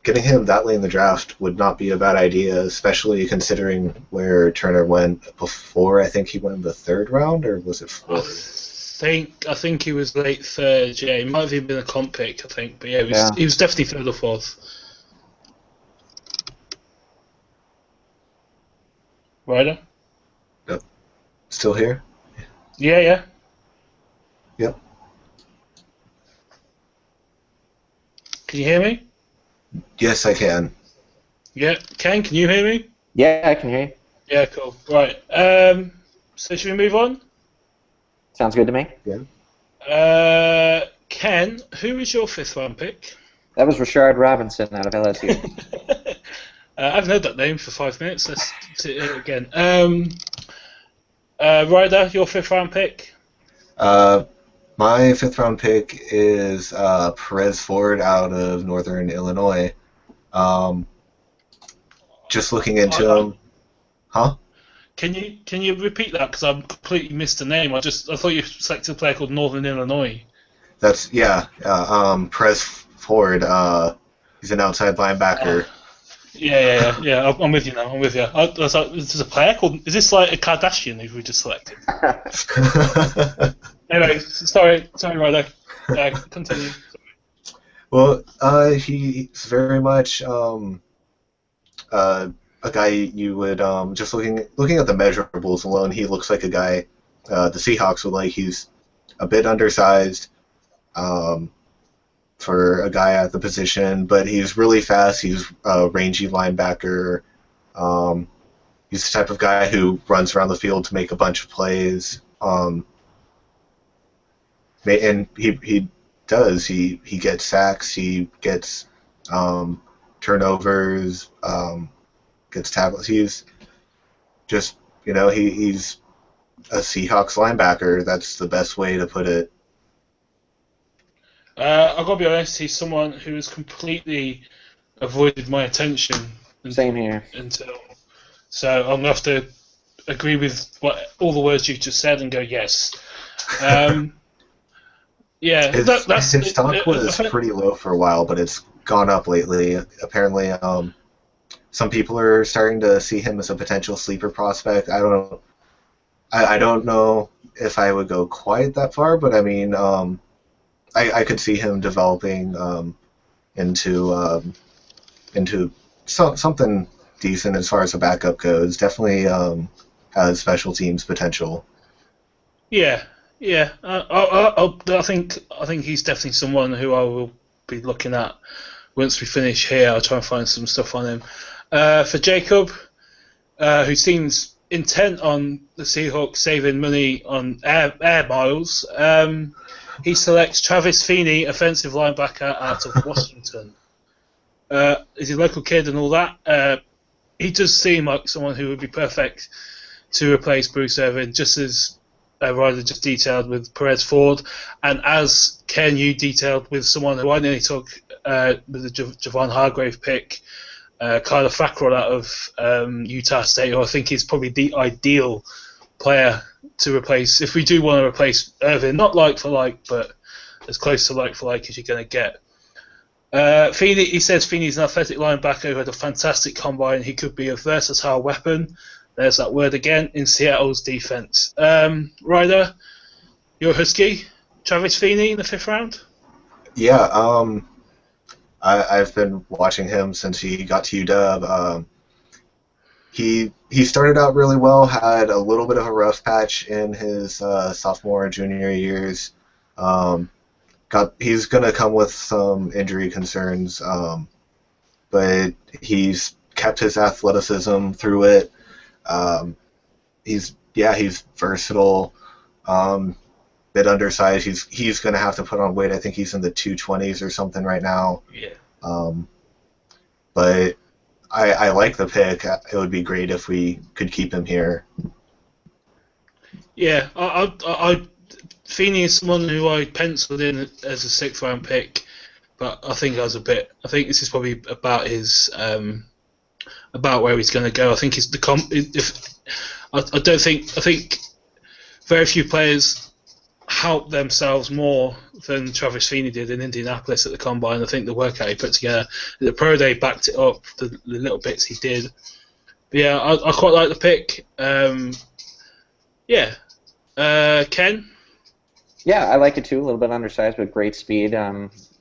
getting him that late in the draft would not be a bad idea, especially considering where Turner went before. I think he went in the third round, or was it fourth? I think he was late third. Yeah, he might have even been a comp pick. I think, but yeah, he was definitely third or fourth. Ryder? Yep. Still here? Yeah. Yep. Can you hear me? Yes, I can. Yeah. Ken, can you hear me? Yeah, I can hear you. Yeah, cool. Right. So should we move on? Sounds good to me. Yeah. Ken, who was your fifth round pick? That was Rashard Robinson out of LSU. I haven't heard that name for 5 minutes. Let's see it again. Ryder, your fifth round pick? My fifth round pick is Perez Ford out of Northern Illinois. Just looking into him. Huh? Can you repeat that? Because I completely missed the name. I thought you selected a player called Northern Illinois. Perez Ford. He's an outside linebacker. Yeah. I'm with you now. I'm with you. I was like, is this a player called? Is this like a Kardashian who we just selected? Anyway, sorry, Ryder. Continue. Well, he's very much a guy you would just looking at the measurables alone. He looks like a guy the Seahawks would like. He's a bit undersized for a guy at the position, but he's really fast. He's a rangy linebacker. He's the type of guy who runs around the field to make a bunch of plays. And he does. He gets sacks. He gets turnovers. Gets tackles. He's just he's a Seahawks linebacker. That's the best way to put it. I've got to be honest. He's someone who has completely avoided my attention. Same here. So I'm gonna have to agree with all the words you just said and go yes. Yeah, his stock was pretty low for a while, but it's gone up lately. Apparently, some people are starting to see him as a potential sleeper prospect. I don't know if I would go quite that far, but I mean, I could see him developing into something decent as far as a backup goes. Definitely has special teams potential. Yeah. I think he's definitely someone who I will be looking at once we finish here. I'll try and find some stuff on him. For Jacob, who seems intent on the Seahawks saving money on air miles, he selects Travis Feeney, offensive linebacker out of Washington. He's a local kid and all that. He does seem like someone who would be perfect to replace Bruce Irvin, just as Ryder just detailed with Perez Ford, and as Ken, you detailed with someone who I nearly took with the Javon Hargrave pick, Kyler Fackrell out of Utah State, who I think is probably the ideal player to replace, if we do want to replace Irvin, not like for like, but as close to like for like as you're going to get. Feeney, he says Feeney's an athletic linebacker who had a fantastic combine. He could be a versatile weapon. There's that word again in Seattle's defense. Ryder, you're a Husky. Travis Feeney in the fifth round? Yeah, I've been watching him since he got to UW. He started out really well, had a little bit of a rough patch in his sophomore and junior years. He's going to come with some injury concerns, but he's kept his athleticism through it. He's versatile, bit undersized. He's going to have to put on weight. I think he's in the 220s or something right now. Yeah. But I like the pick. It would be great if we could keep him here. Yeah, Feeney is someone who I penciled in as a 6th-round pick, but I think I think this is probably about his about where he's going to go. I think I think very few players help themselves more than Travis Feeney did in Indianapolis at the Combine. I think the workout he put together, the Pro Day backed it up, the little bits he did. But yeah, I quite like the pick. Ken? Yeah, I like it too. A little bit undersized, but great speed.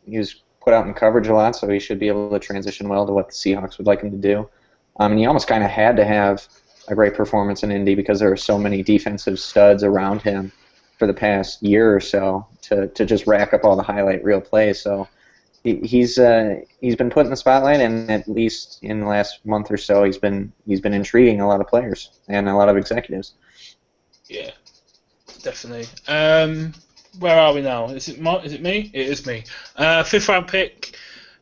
He was put out in coverage a lot, so he should be able to transition well to what the Seahawks would like him to do. And he almost kind of had to have a great performance in Indy because there are so many defensive studs around him for the past year or so to just rack up all the highlight reel plays. So he's been put in the spotlight, and at least in the last month or so, he's been intriguing a lot of players and a lot of executives. Yeah, definitely. Where are we now? Is it me? It is me. 5th-round pick.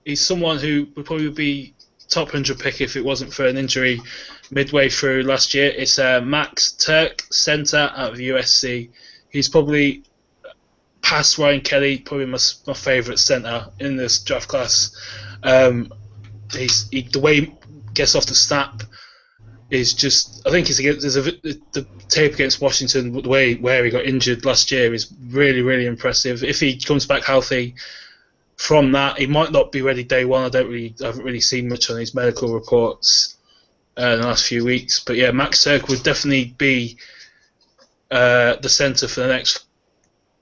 He's someone who would probably be top 100 pick if it wasn't for an injury midway through last year. It's Max Turk, center out of USC. He's probably, past Ryan Kelly, probably my favourite center in this draft class. The way he gets off the snap is just, I think the tape against Washington, the way where he got injured last year is really, really impressive. If he comes back healthy from that, he might not be ready day one. I haven't really seen much on his medical reports in the last few weeks. But yeah, Max Turk would definitely be the centre for the next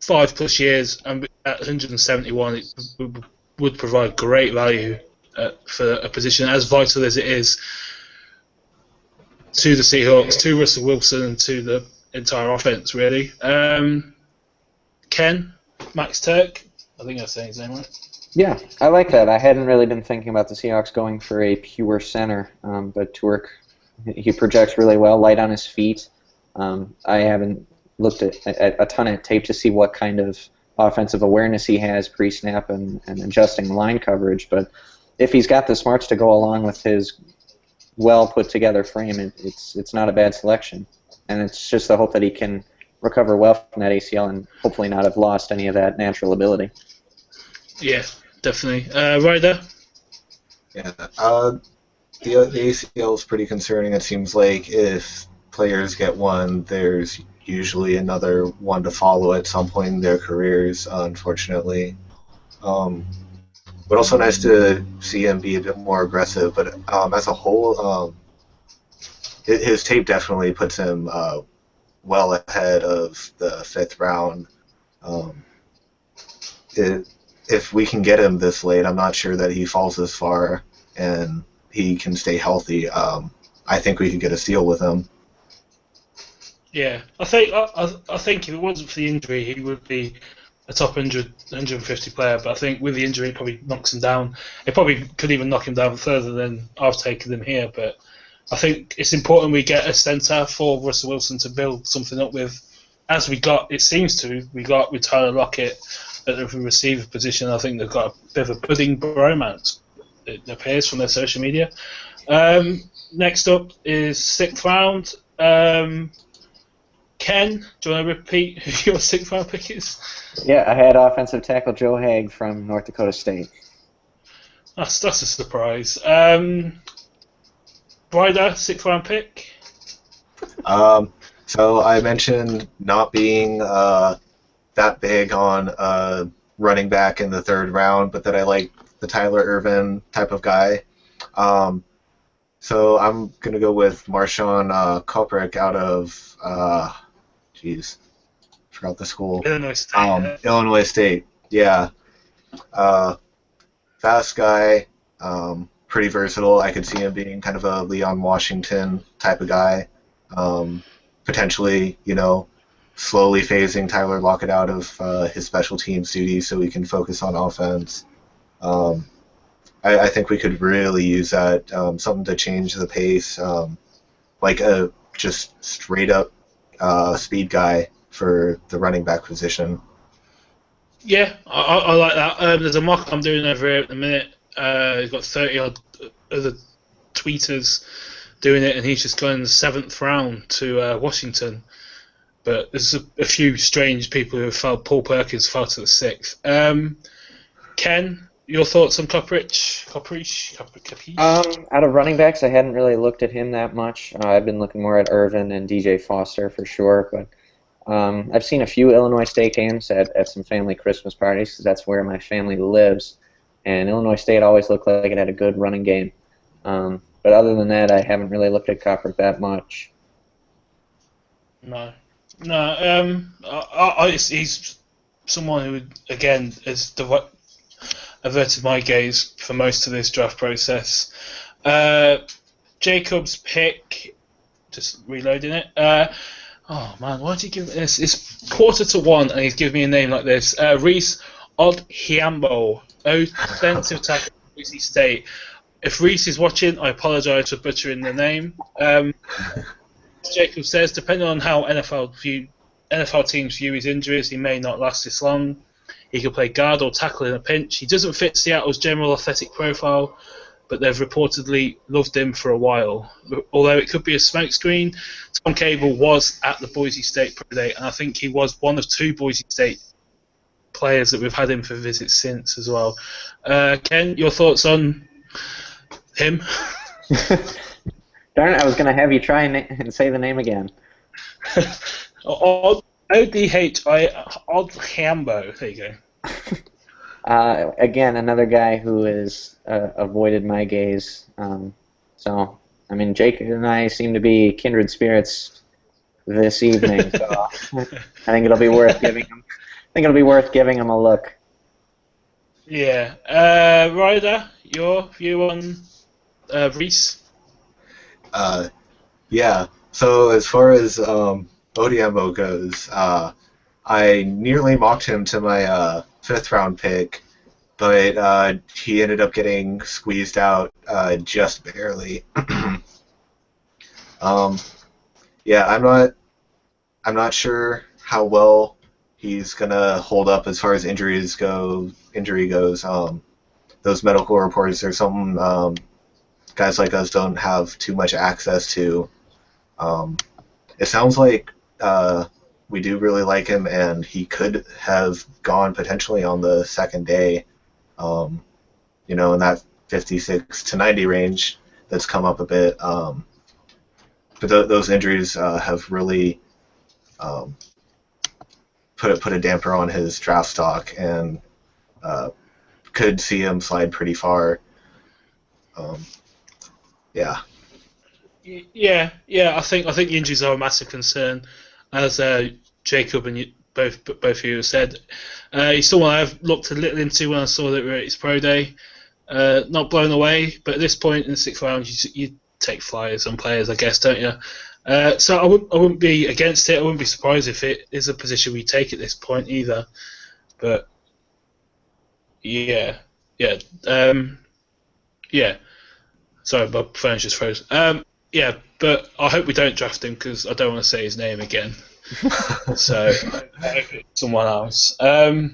5+ years, and at 171, it would provide great value for a position as vital as it is to the Seahawks, to Russell Wilson, and to the entire offense, really. Ken, Max Turk, I think I'm saying his name right. Yeah, I like that. I hadn't really been thinking about the Seahawks going for a pure center, but Turk, he projects really well, light on his feet. I haven't looked at a ton of tape to see what kind of offensive awareness he has pre-snap and adjusting line coverage, but if he's got the smarts to go along with his well put together frame, it's not a bad selection, and it's just the hope that he can recover well from that ACL and hopefully not have lost any of that natural ability. Yeah, definitely. Ryder? Yeah, the ACL is pretty concerning. It seems like if players get one, there's usually another one to follow at some point in their careers, unfortunately. But also nice to see him be a bit more aggressive. But as a whole, his tape definitely puts him well ahead of the 5th round. If we can get him this late, I'm not sure that he falls this far and he can stay healthy. I think we could get a steal with him. Yeah, I think if it wasn't for the injury, he would be a top 150 player. But I think with the injury, it probably knocks him down. It probably could even knock him down further than I've taken him here. But I think it's important we get a centre for Russell Wilson to build something up with. As we got with Tyler Lockett at the receiver position. I think they've got a bit of a budding bromance, it appears from their social media. Next up is 6th round. Ken, do you want to repeat who your 6th round pick is? Yeah, I had offensive tackle Joe Haig from North Dakota State. That's a surprise. Ryder, 6th round pick? So I mentioned not being that big on running back in the 3rd round, but that I like the Tyler Ervin type of guy. So I'm going to go with Marshawn Kuprick out of, forgot the school. Illinois State. Illinois State, yeah. Fast guy, pretty versatile. I could see him being kind of a Leon Washington type of guy. Potentially, slowly phasing Tyler Lockett out of his special teams duties so we can focus on offense. I think we could really use that, something to change the pace, like a just straight up speed guy for the running back position. Yeah, I like that. There's a mock I'm doing over here at the minute. He's got 30 odd other tweeters doing it, and he's just going in the 7th round to Washington. but there's a few strange people who have felt Paul Perkins fell to the 6th. Ken, your thoughts on Copperish? Out of running backs, I hadn't really looked at him that much. I've been looking more at Irvin and DJ Foster for sure, but I've seen a few Illinois State games at some family Christmas parties because that's where my family lives, and Illinois State always looked like it had a good running game. But other than that, I haven't really looked at Copperish that much. No. He's someone who, again, has averted my gaze for most of this draft process. Jacob's pick, just reloading it. Oh man, why did he give me this? It's 1:45 and he's giving me a name like this. Reese Odhiambo, offensive tackle at Boise State. If Reese is watching, I apologise for butchering the name. Jacob says, depending on how NFL teams view his injuries, he may not last this long. He can play guard or tackle in a pinch. He doesn't fit Seattle's general athletic profile, but they've reportedly loved him for a while. Although it could be a smokescreen, Tom Cable was at the Boise State Pro Day, and I think he was one of 2 Boise State players that we've had in for visits since as well. Ken, your thoughts on him? Darn it, I was going to have you try and say the name again. Odhiambo. There you go. Again, another guy who has avoided my gaze. So, I mean, Jake and I seem to be kindred spirits this evening. So I think it'll be worth giving him. A look. Yeah. Ryder, your view on Reese? Yeah. So as far as Odiambo goes, I nearly mocked him to my 5th round pick, but he ended up getting squeezed out just barely. Yeah, I'm not sure how well he's gonna hold up as far as injury goes. Those medical reports are something guys like us don't have too much access to. It sounds like we do really like him, and he could have gone potentially on the 2nd day, in that 56 to 90 range that's come up a bit. But those injuries have really put a damper on his draft stock, and could see him slide pretty far. Yeah. Yeah. I think the injuries are a massive concern, as Jacob and both of you have said. He's someone I've looked a little into when I saw that we were at his pro day. Not blown away, but at this point in the 6th round, you take flyers on players, I guess, don't you? So I wouldn't be against it. I wouldn't be surprised if it is a position we take at this point either. But yeah. Sorry, my phone just froze. Yeah, but I hope we don't draft him because I don't want to say his name again. So I hope it's someone else. My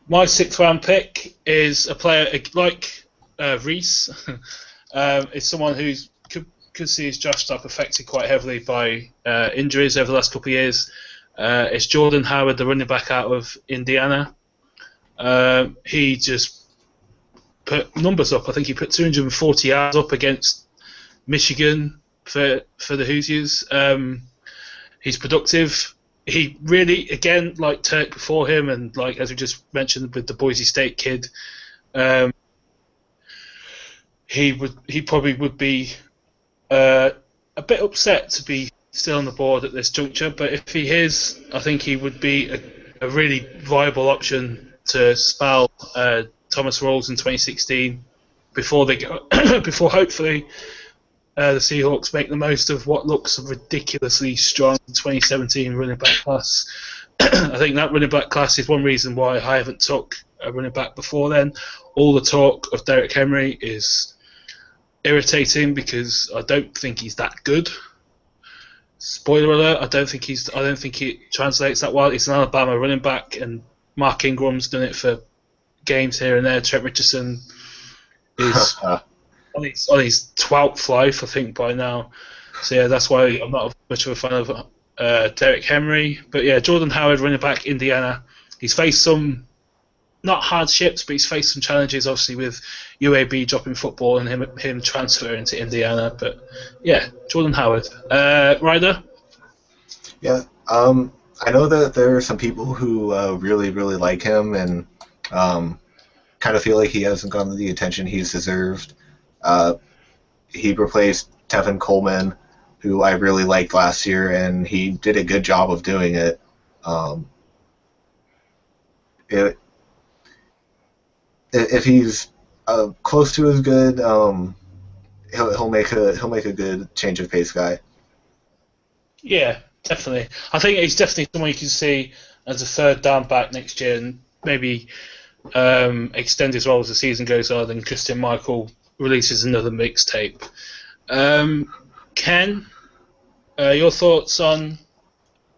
6th round pick is a player like Reese. It's someone who could see his draft stock affected quite heavily by injuries over the last couple of years. It's Jordan Howard, the running back out of Indiana. He just put numbers up. I think he put 240 yards up against Michigan for the Hoosiers. He's productive. He really, again, like Turk before him, and like as we just mentioned with the Boise State kid, he probably would be a bit upset to be still on the board at this juncture. But if he is, I think he would be a really viable option to spell Thomas Rawls in 2016 before hopefully the Seahawks make the most of what looks a ridiculously strong 2017 running back class. I think that running back class is one reason why I haven't took a running back before then. All the talk of Derrick Henry is irritating because I don't think he's that good. Spoiler alert: I don't think it translates that well. He's an Alabama running back, and Mark Ingram's done it for games here and there. Trent Richardson is on his 12th life, I think, by now. So yeah, that's why I'm not much of a fan Derek Henry. But yeah, Jordan Howard, running back, Indiana. He's faced some, not hardships, but he's faced some challenges, obviously, with UAB dropping football and him transferring to Indiana. But yeah, Jordan Howard. Ryder? Yeah. I know that there are some people who really, really like him and kind of feel like he hasn't gotten the attention he's deserved. He replaced Tevin Coleman, who I really liked last year, and he did a good job of doing it. If he's close to as good, he'll make a good change of pace guy. Yeah, definitely. I think he's definitely someone you can see as a third down back next year, and maybe extend his role as the season goes on, and Christian Michael releases another mixtape. Ken, your thoughts on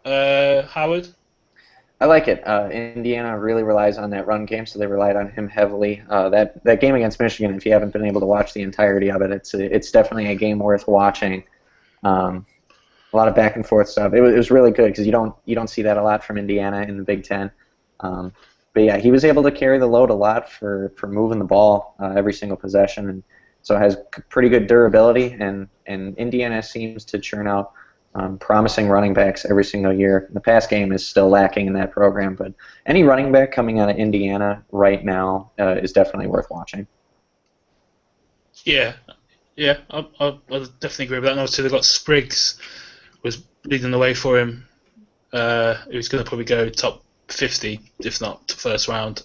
Howard? I like it. Indiana really relies on that run game, so they relied on him heavily. That game against Michigan, if you haven't been able to watch the entirety of it, it's definitely a game worth watching. A lot of back and forth stuff. It was really good because you don't see that a lot from Indiana in the Big Ten. But yeah, he was able to carry the load a lot for moving the ball every single possession, and so has pretty good durability. And Indiana seems to churn out promising running backs every single year. The pass game is still lacking in that program, but any running back coming out of Indiana right now is definitely worth watching. Yeah, I'll definitely agree with that. And obviously they've got Spriggs was leading the way for him. He was going to probably go top 50, if not first round.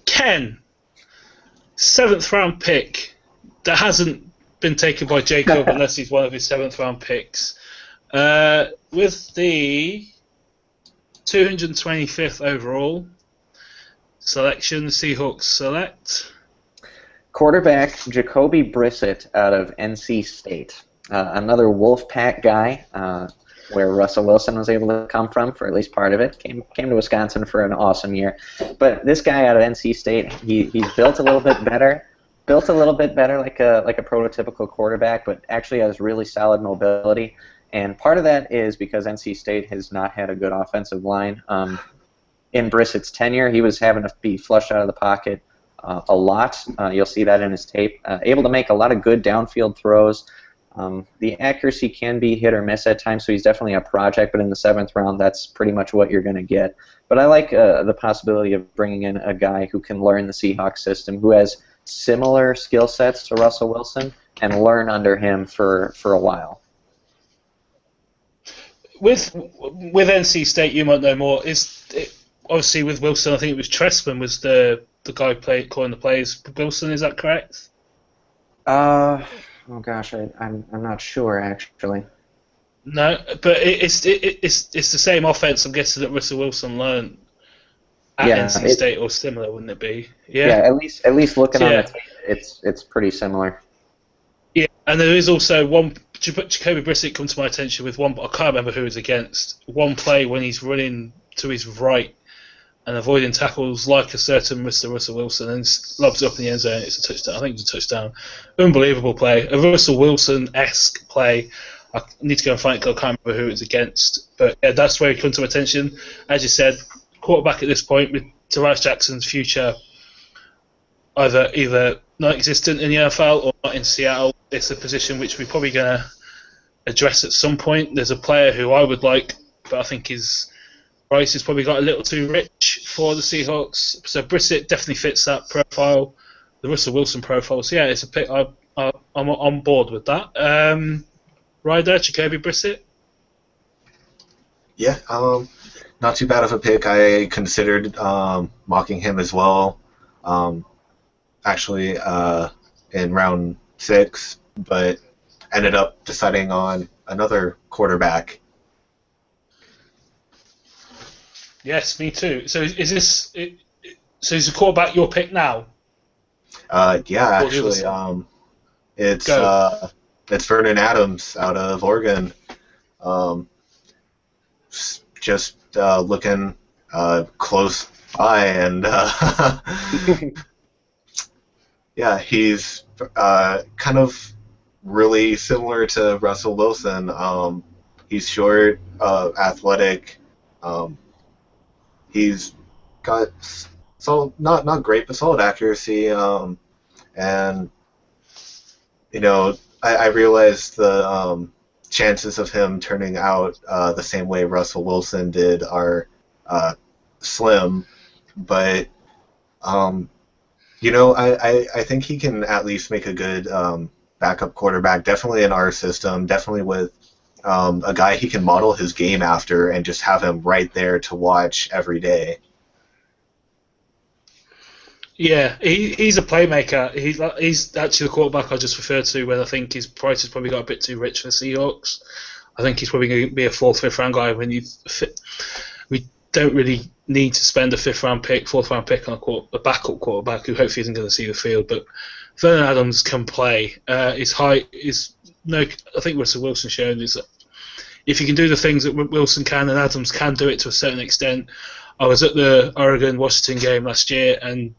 Ken, 7th round pick that hasn't been taken by Jacob unless he's one of his 7th round picks. With the 225th overall selection, the Seahawks select quarterback Jacoby Brissett out of NC State, another Wolfpack guy, where Russell Wilson was able to come from for at least part of it. Came to Wisconsin for an awesome year, but this guy out of NC State, he's built a little bit better. Built a little bit better, like a prototypical quarterback, but actually has really solid mobility. And part of that is because NC State has not had a good offensive line. In Brissett's tenure, he was having to be flushed out of the pocket a lot. You'll see that in his tape. Able to make a lot of good downfield throws. The accuracy can be hit or miss at times, so he's definitely a project, but in the 7th round, that's pretty much what you're going to get. But I like the possibility of bringing in a guy who can learn the Seahawks system, who has similar skill sets to Russell Wilson, and learn under him for a while. With NC State, you might know more. Obviously with Wilson, I think it was Tressman was the guy calling the plays. Wilson, is that correct? Oh gosh, I'm not sure actually. No, but it's the same offense. I'm guessing that Russell Wilson learned at NC State or similar, wouldn't it be? Yeah. Yeah, at least looking on the tape, it's pretty similar. Yeah, and there is also one. Jacoby Brissett come to my attention with one. I can't remember who it was against. One play when he's running to his right and avoiding tackles like a certain Mr. Russell Wilson and lobs up in the end zone. It's a touchdown. I think it's a touchdown. Unbelievable play. A Russell Wilson-esque play. I need to go and find it because I can't remember who it was against. But yeah, that's where it come to my attention. As you said, quarterback at this point with Tyrese Jackson's future either not existent in the NFL or not in Seattle. It's a position which we're probably going to address at some point. There's a player who I would like, but I think his price has probably got a little too rich for the Seahawks. So Brissett definitely fits that profile, the Russell Wilson profile. So yeah, it's a pick. I'm on board with that. Ryder, Jacoby Brissett? Yeah, not too bad of a pick. I considered mocking him as well. Actually, in round 6, but ended up deciding on another quarterback. Yes, me too. So is this? So is the quarterback your pick now? Yeah, actually, it's Vernon Adams out of Oregon. Just looking close by, and yeah, he's kind of really similar to Russell Wilson. He's short, athletic. Um, he's got solid, not great, but solid accuracy. And I realized the chances of him turning out the same way Russell Wilson did are slim, but I think he can at least make a good backup quarterback. Definitely in our system. Definitely with a guy he can model his game after and just have him right there to watch every day. Yeah, he's a playmaker. He's actually the quarterback I just referred to when I think his price has probably got a bit too rich for the Seahawks. I think he's probably going to be a fourth, fifth round guy. We don't really need to spend a fifth round pick, fourth round pick on a backup quarterback who hopefully isn't going to see the field. But Vernon Adams can play. His height is no. I think Russell Wilson shown is that if you can do the things that Wilson can and Adams can do it to a certain extent. I was at the Oregon-Washington game last year and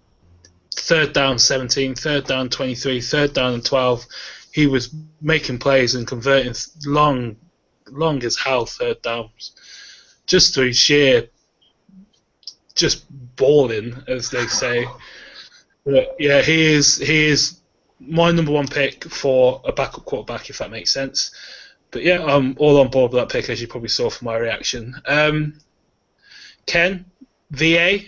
third down 17, third down 23, third down and 12. He was making plays and converting long as hell third downs, just through sheer, just balling, as they say. But yeah, he is my number one pick for a backup quarterback, if that makes sense. But yeah, I'm all on board with that pick, as you probably saw from my reaction. Ken, VA.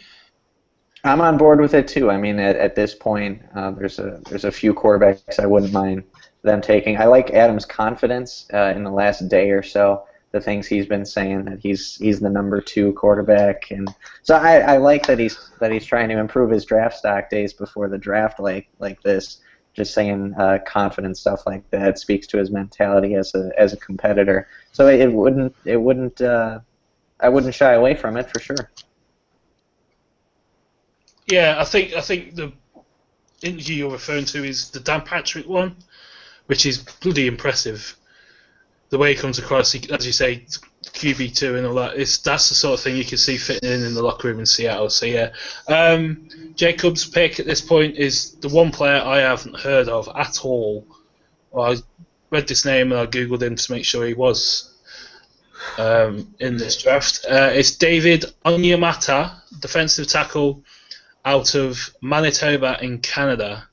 I'm on board with it too. I mean, at this point, there's a few quarterbacks I wouldn't mind them taking. I like Adams' confidence in the last day or so. The things he's been saying that he's the number 2 quarterback, and so I like that he's trying to improve his draft stock days before the draft, like this. Just saying confident stuff like that speaks to his mentality as a competitor. So I wouldn't shy away from it for sure. Yeah, I think the interview you're referring to is the Dan Patrick one, which is bloody impressive. The way he comes across, as you say, QB2 and all that, that's the sort of thing you can see fitting in the locker room in Seattle. So yeah, Jacob's pick at this point is the one player I haven't heard of at all. Well, I read this name and I googled him to make sure he was in this draft. It's David Onyemata, defensive tackle out of Manitoba in Canada.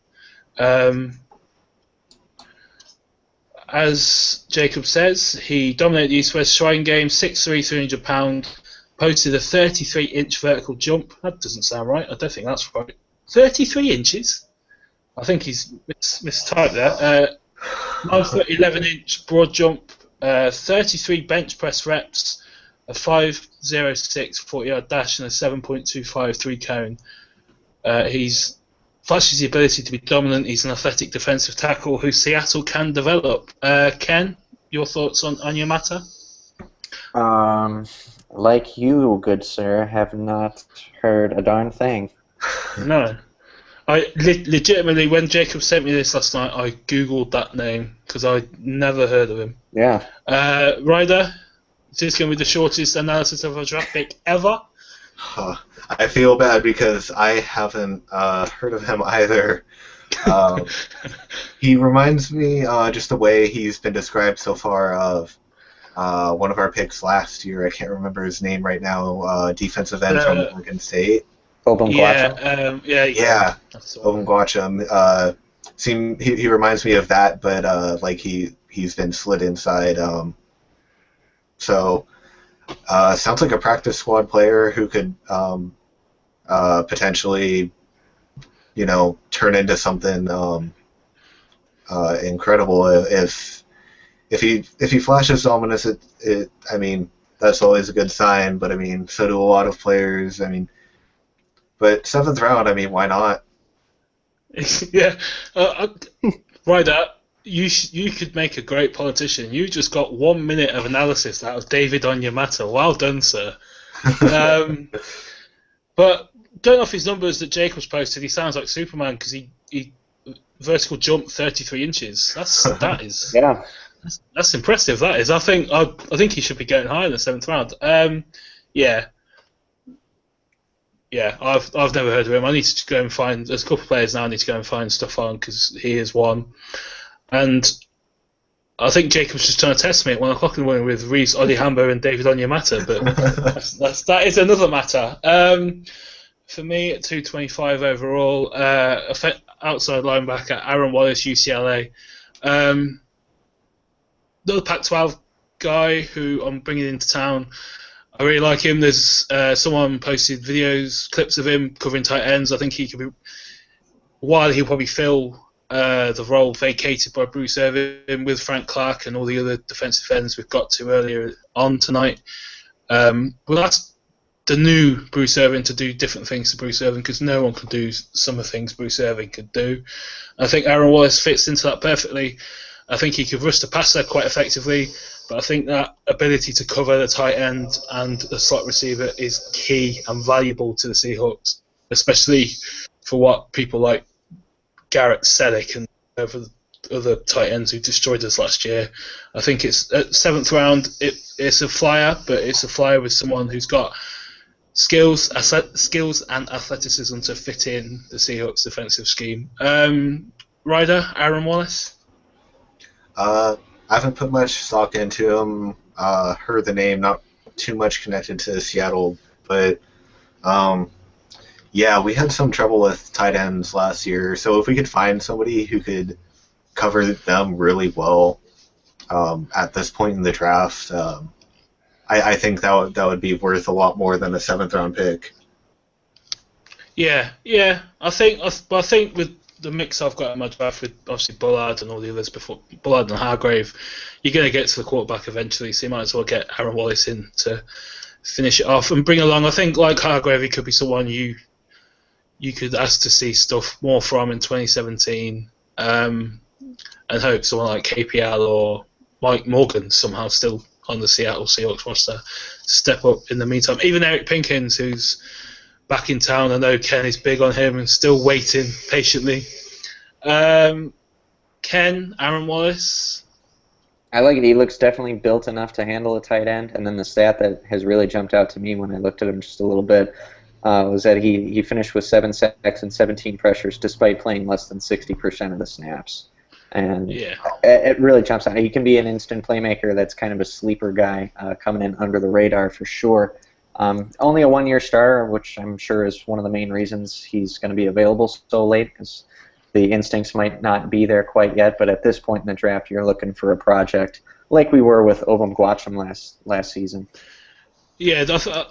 As Jacob says, he dominated the East-West Shrine game, 6'3", 300 pound, posted a 33-inch vertical jump. That doesn't sound right. I don't think that's right. 33 inches? I think he's mistyped there. 11-inch broad jump, 33 bench press reps, a 5.06 40-yard dash, and a 7.25 3-cone. He's flashes the ability to be dominant. He's an athletic defensive tackle who Seattle can develop. Ken, your thoughts on your matter? Like you, good sir, have not heard a darn thing. No. I legitimately, when Jacob sent me this last night, I googled that name because I'd never heard of him. Yeah. Ryder, is this going to be the shortest analysis of a draft pick ever? I feel bad because I haven't heard of him either. He reminds me, just the way he's been described so far, of one of our picks last year. I can't remember his name right now. Defensive end from Oregon State. Obumgwacham? Yeah. Obumgwacham. He reminds me of that, but like he's been slid inside. So sounds like a practice squad player who could potentially, turn into something incredible if he flashes dominance. I mean, that's always a good sign. But I mean, so do a lot of players. I mean, but 7th round. I mean, why not? Yeah, Ryder, you could make a great politician. You just got 1 minute of analysis out of David Onyemata. Well done, sir. But going off his numbers that Jacob's posted, he sounds like Superman because he vertical jumped 33 inches. That's impressive. That is. I think he should be getting higher than 7th round. Yeah, I've never heard of him. I need to go and find. There's a couple of players now I need to go and find stuff on because he is one. And I think Jacob's just trying to test me at 1 o'clock in the morning with Reese Odihamba and David Onyemata, but that is another matter. For me, at 225 overall, outside linebacker Aaron Wallace, UCLA. Another Pac-12 guy who I'm bringing into town. I really like him. There's someone posted clips of him covering tight ends. I think he could be, while he'll probably fill the role vacated by Bruce Irvin with Frank Clark and all the other defensive ends we've got to earlier on tonight. Well, that's the new Bruce Irvin to do different things to Bruce Irvin, because no one could do some of the things Bruce Irvin could do. I think Aaron Wallace fits into that perfectly. I think he could rush the passer quite effectively, but I think that ability to cover the tight end and the slot receiver is key and valuable to the Seahawks, especially for what people like Garrett Selleck and other tight ends who destroyed us last year. I think it's at 7th round. It's a flyer, but it's a flyer with someone who's got skills and athleticism to fit in the Seahawks defensive scheme. Ryder, Aaron Wallace. I haven't put much stock into him. Heard the name, not too much connected to Seattle, but yeah, we had some trouble with tight ends last year. So if we could find somebody who could cover them really well at this point in the draft, I think that would be worth a lot more than a 7th round pick. Yeah. I think with the mix I've got in my draft with obviously Bullard and all the others before, Bullard and Hargrave, you're going to get to the quarterback eventually, so you might as well get Aaron Wallace in to finish it off and bring along. I think like Hargrave, he could be someone you could ask to see stuff more from in 2017, and hope someone like KPL or Mike Morgan somehow still on the Seattle Seahawks roster to step up in the meantime. Even Eric Pinkins, who's back in town, I know Ken is big on him and still waiting patiently. Ken, Aaron Wallace. I like it. He looks definitely built enough to handle a tight end. And then the stat that has really jumped out to me when I looked at him just a little bit was that he finished with 7 sacks and 17 pressures despite playing less than 60% of the snaps. And it really jumps out. He can be an instant playmaker that's kind of a sleeper guy coming in under the radar for sure. Only a 1-year starter, which I'm sure is one of the main reasons he's going to be available so late, because the instincts might not be there quite yet. But at this point in the draft, you're looking for a project like we were with Obum Gwacham last season. Yeah,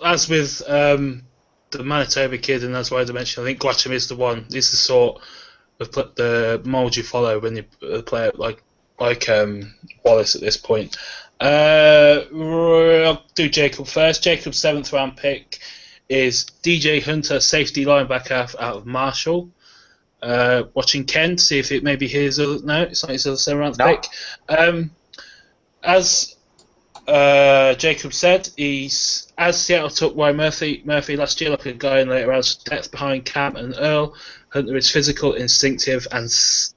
as with the Manitoba kid, and that's why I mentioned, I think Gwacham is the sort of the mold you follow when you play like Wallace at this point. I'll do Jacob first. Jacob's 7th round pick is DJ Hunter, safety linebacker out of Marshall. Watching Ken to see if it may be his other. No, it's not his other 7th round pick. As Jacob said, as Seattle took Ryan Murphy last year, like a guy in later rounds, depth behind Cam and Earl. Hunter is physical, instinctive, and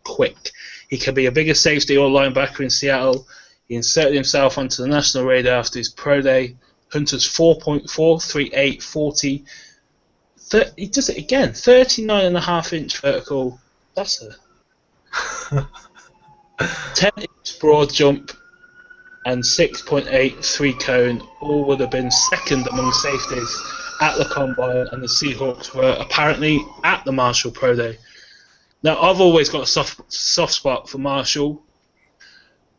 quick. He can be a bigger safety or linebacker in Seattle. He inserted himself onto the national radar after his pro day. Hunter's 4.4, 38, 40. He does it again. 39.5-inch vertical. That's a 10-inch broad jump and 6.8 3-cone. All would have been second among safeties at the combine, and the Seahawks were apparently at the Marshall Pro Day. Now, I've always got a soft spot for Marshall,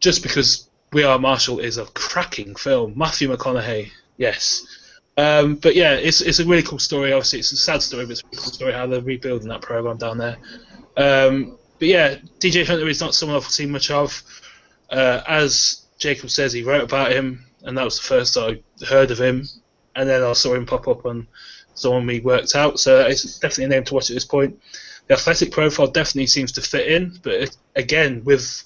just because We Are Marshall is a cracking film. Matthew McConaughey, yes. But yeah, it's a really cool story. Obviously, it's a sad story, but it's a really cool story how they're rebuilding that program down there. But yeah, DJ Hunter is not someone I've seen much of. As Jacob says, he wrote about him, and that was the first I heard of him. And then I saw him pop up on someone we worked out. So it's definitely a name to watch at this point. The athletic profile definitely seems to fit in, but again, with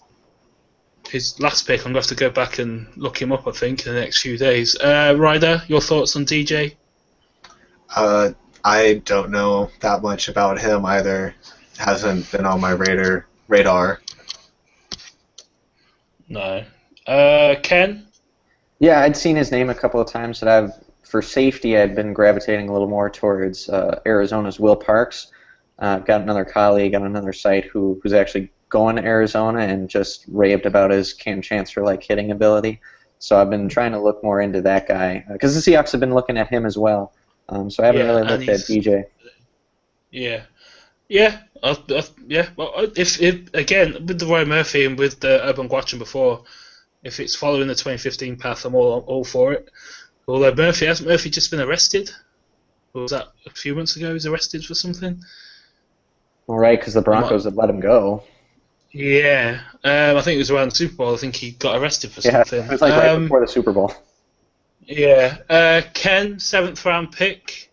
his last pick, I'm going to have to go back and look him up, I think, in the next few days. Ryder, your thoughts on DJ? I don't know that much about him either. Hasn't been on my radar. No. Ken? Yeah, I'd seen his name a couple of times, but for safety, I'd been gravitating a little more towards Arizona's Will Parks. I've got another colleague on another site who's actually going to Arizona and just raved about his Cam Chancellor-like hitting ability. So I've been trying to look more into that guy because the Seahawks have been looking at him as well. So I haven't really looked at DJ. Yeah. Yeah, yeah. Well, if again with the Roy Murphy and with the Urban Guachon before, if it's following the 2015 path, I'm all for it. Although hasn't Murphy just been arrested? Or was that a few months ago? He was arrested for something. All right, because the Broncos had let him go. Yeah, I think it was around the Super Bowl. I think he got arrested for something. It was like right before the Super Bowl. Yeah, Ken, 7th round pick.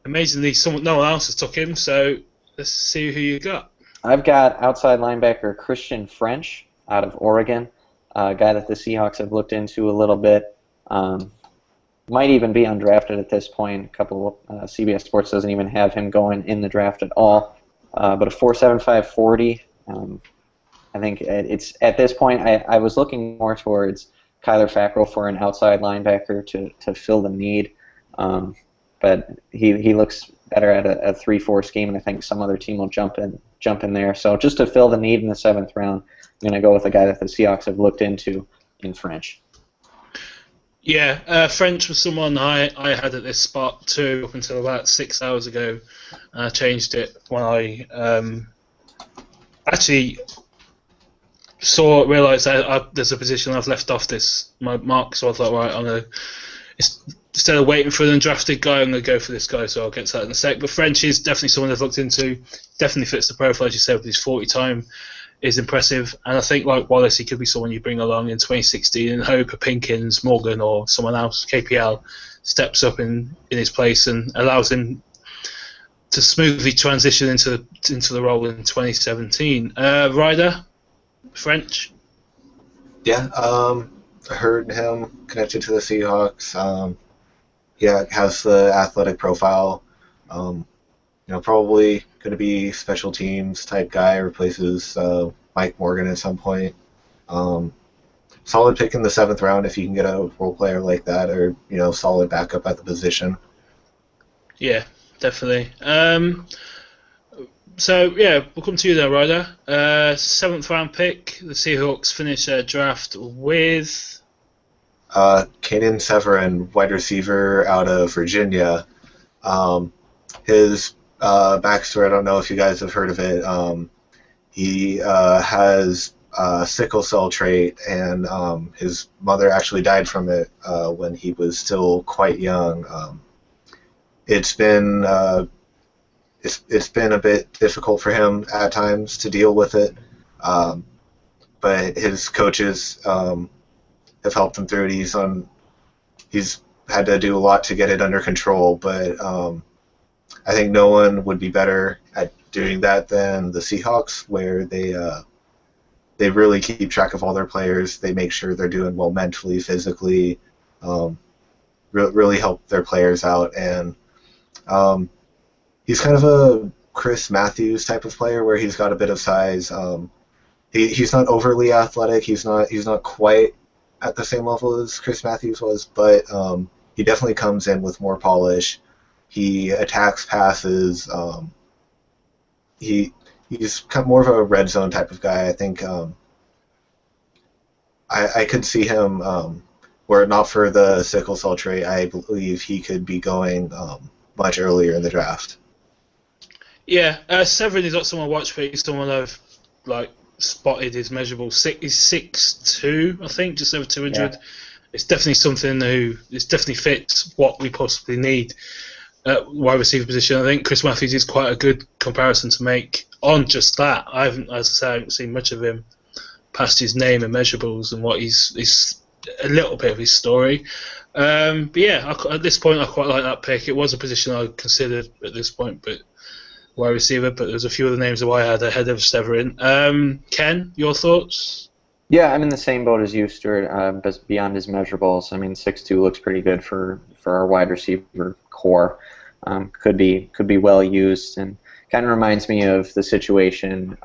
Amazingly, no one else has took him. So let's see who you got. I've got outside linebacker Christian French out of Oregon, a guy that the Seahawks have looked into a little bit. Might even be undrafted at this point. A couple CBS Sports doesn't even have him going in the draft at all. But a 4.75 40. I think it's at this point. I was looking more towards Kyler Fackrell for an outside linebacker to fill the need. But he looks better at a 3-4 scheme, and I think some other team will jump in there. So just to fill the need in the 7th round, I'm going to go with a guy that the Seahawks have looked into in French. Yeah, French was someone I had at this spot too up until about 6 hours ago. I changed it when I actually realised there's a position I've left off my mark, so I thought, right, instead of waiting for an undrafted guy, I'm going to go for this guy, so I'll get to that in a sec. But French is definitely someone I've looked into, definitely fits the profile, as you said, with his 40 time is impressive, and I think like Wallace, he could be someone you bring along in 2016 and hope a Pinkins, Morgan, or someone else, KPL, steps up in his place and allows him to smoothly transition into the role in 2017. Ryder, French? Yeah, I heard him connected to the Seahawks. Has the athletic profile. Probably going to be special teams type guy, replaces Mike Morgan at some point. Solid pick in the 7th round if you can get a role player like that, or solid backup at the position. Yeah, definitely. So yeah, we'll come to you there, Ryder. 7th round pick. The Seahawks finish their draft with Kaden Severin, wide receiver out of Virginia. His backstory, I don't know if you guys have heard of it. He has a sickle cell trait, and his mother actually died from it when he was still quite young. It's been a bit difficult for him at times to deal with it, but his coaches have helped him through it. He's had to do a lot to get it under control, but I think no one would be better at doing that than the Seahawks, where they really keep track of all their players. They make sure they're doing well mentally, physically, really help their players out. And he's kind of a Chris Matthews type of player, where he's got a bit of size. He's not overly athletic. He's not quite at the same level as Chris Matthews was, but he definitely comes in with more polish. He attacks passes. He's kind of more of a red zone type of guy. I think I could see him, were it not for the sickle cell trait, I believe he could be going much earlier in the draft. Yeah, Severin is not someone I watch, but he's someone I've spotted his measurable. He's 6'2", I think, just over 200. Yeah. It's definitely something it definitely fits what we possibly need at wide receiver position. I think Chris Matthews is quite a good comparison to make on just that. I haven't seen much of him past his name and measurables and what he's a little bit of his story. But yeah, at this point I quite like that pick. It was a position I considered at this point, but wide receiver. But there's a few other names that I had ahead of Severin. Ken, your thoughts? Yeah, I'm in the same boat as you, Stuart. But beyond his measurables, I mean, 6'2" looks pretty good for our wide receiver core. Could be well used, and kind of reminds me of the situation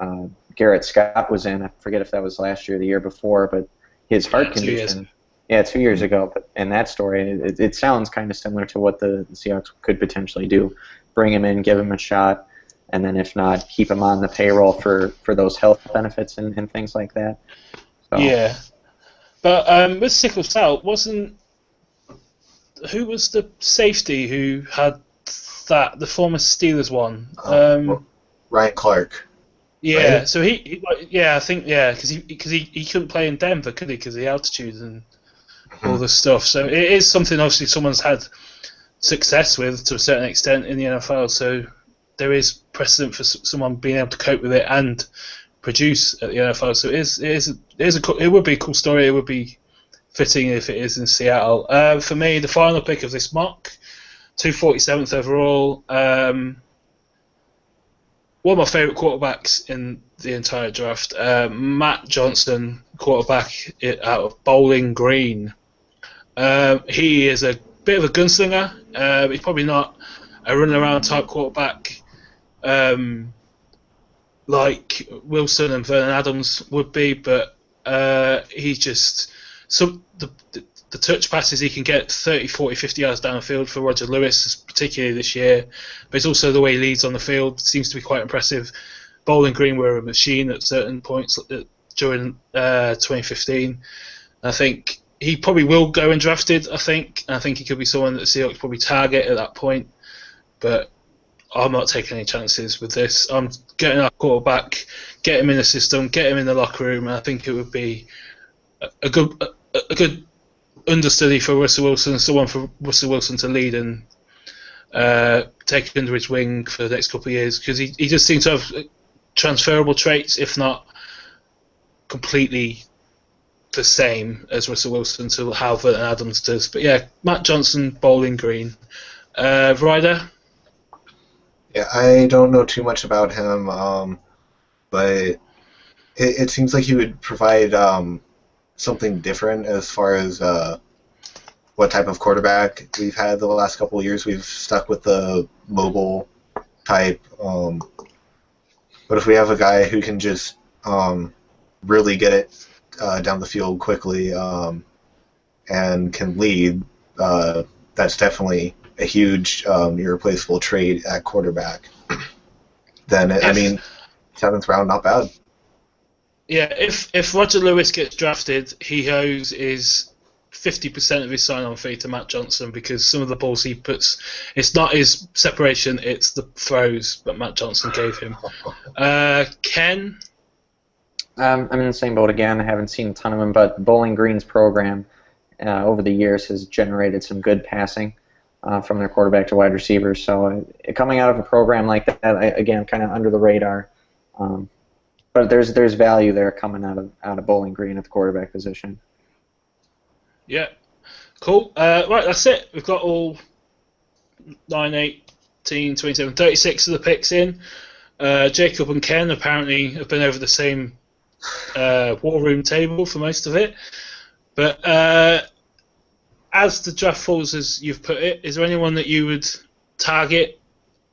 Garrett Scott was in. I forget if that was last year or the year before, but his heart condition. 2 years ago. But in that story, it sounds kind of similar to what the Seahawks could potentially do. Bring him in, give him a shot. and then if not, keep him on the payroll for those health benefits and things like that. So. Yeah, but with sickle cell, who was the safety who had that, the former Steelers one? Ryan Clark. Yeah, right? so I think because he couldn't play in Denver, could he? Because of the altitude and all this stuff. So it is something obviously someone's had success with to a certain extent in the NFL. So there is precedent for someone being able to cope with it and produce at the NFL. So it would be a cool story. It would be fitting if it is in Seattle. For me, the final pick of this mock, 247th overall. One of my favourite quarterbacks in the entire draft, Matt Johnson, quarterback out of Bowling Green. He is a bit of a gunslinger. He's probably not a run-around type quarterback like Wilson and Vernon Adams would be, but he's just the touch passes he can get 30, 40, 50 yards down the field for Roger Lewis, particularly this year. But it's also the way he leads on the field seems to be quite impressive. Bowling Green were a machine at certain points during 2015. I think he probably will go undrafted. I think he could be someone that the Seahawks probably target at that point. But I'm not taking any chances with this. I'm getting our quarterback, get him in the system, get him in the locker room. And I think it would be a good understudy for Russell Wilson, someone for Russell Wilson to lead and take under his wing for the next couple of years, because he just seems to have transferable traits, if not completely the same as Russell Wilson to how Vernon Adams does. But yeah, Matt Johnson, Bowling Green. Ryder? Yeah, I don't know too much about him, but it seems like he would provide something different as far as what type of quarterback we've had the last couple of years. We've stuck with the mobile type, but if we have a guy who can just really get it down the field quickly and can lead, that's definitely a huge irreplaceable trait at quarterback. Then, I mean, 7th round, not bad. Yeah, if Roger Lewis gets drafted, he owes his 50% of his sign-on fee to Matt Johnson, because some of the balls he puts, it's not his separation, it's the throws that Matt Johnson gave him. Ken? I'm in the same boat again. I haven't seen a ton of him, but Bowling Green's program over the years has generated some good passing from their quarterback to wide receivers. So coming out of a program like that, again, kind of under the radar. But there's value there coming out of Bowling Green at the quarterback position. Yeah, cool. Right, that's it. We've got all 9, 18, 27, 36 of the picks in. Jacob and Ken apparently have been over the same war room table for most of it. But as the draft falls, as you've put it, is there anyone that you would target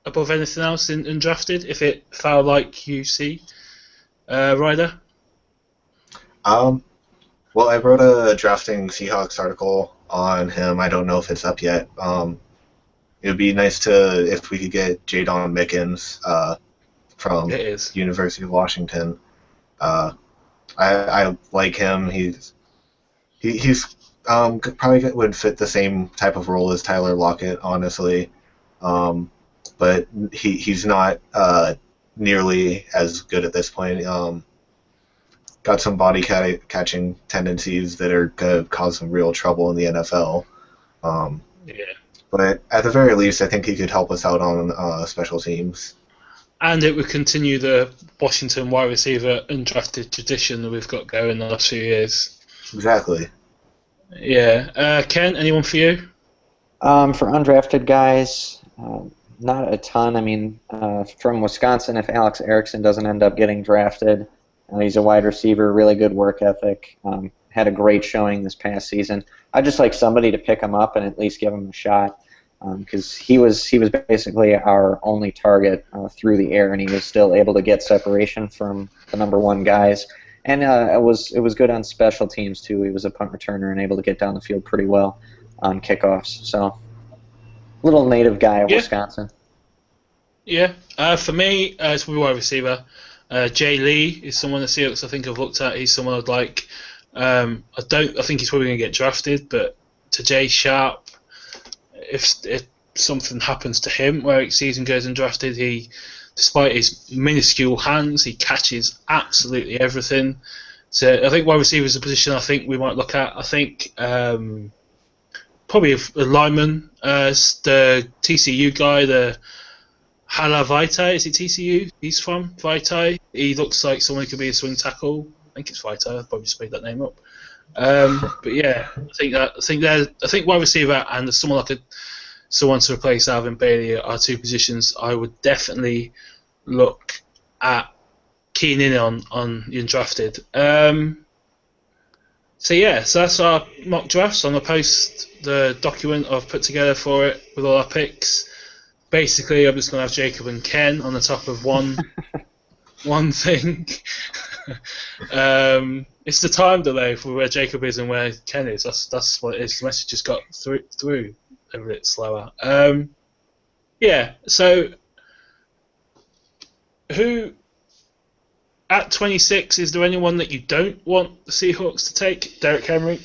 above anything else in drafted if it fell like you see? Ryder? Well, I wrote a drafting Seahawks article on him. I don't know if it's up yet. It would be nice if we could get Jadon Mickens from University of Washington. I like him. He's probably would fit the same type of role as Tyler Lockett, honestly. But he's not nearly as good at this point. Got some body catching tendencies that are going to cause some real trouble in the NFL. Yeah. But at the very least, I think he could help us out on special teams. And it would continue the Washington wide receiver undrafted tradition that we've got going the last few years. Exactly. Yeah. Ken, anyone for you? For undrafted guys, not a ton. I mean, from Wisconsin, if Alex Erickson doesn't end up getting drafted, he's a wide receiver, really good work ethic, had a great showing this past season. I'd just like somebody to pick him up and at least give him a shot, because he was basically our only target through the air, and he was still able to get separation from the number one guys. And it was good on special teams too. He was a punt returner and able to get down the field pretty well on kickoffs. So, little native guy of Wisconsin. Yeah. For me, it's probably wide receiver. Jay Lee is someone the Seahawks I think I've looked at. He's someone I'd like. I think he's probably going to get drafted, but to Jay Sharp, if something happens to him where his season goes undrafted, despite his minuscule hands, he catches absolutely everything. So I think wide receiver is a position I think we might look at. I think probably a lineman, the TCU guy, the Hala Vitae, is it TCU? He's from Vitae. He looks like someone who could be a swing tackle. I think it's Vitae. I've probably just made that name up. But yeah, I think wide receiver and someone to replace Alvin Bailey are two positions I would definitely look at keying in on the undrafted. So that's our mock drafts. I'm gonna post the document I've put together for it with all our picks. Basically, I'm just gonna have Jacob and Ken on the top of one thing. It's the time delay for where Jacob is and where Ken is. That's what it is. The message just got through a bit slower. Yeah. So who at 26 is there anyone that you don't want the Seahawks to take? Derrick Henry.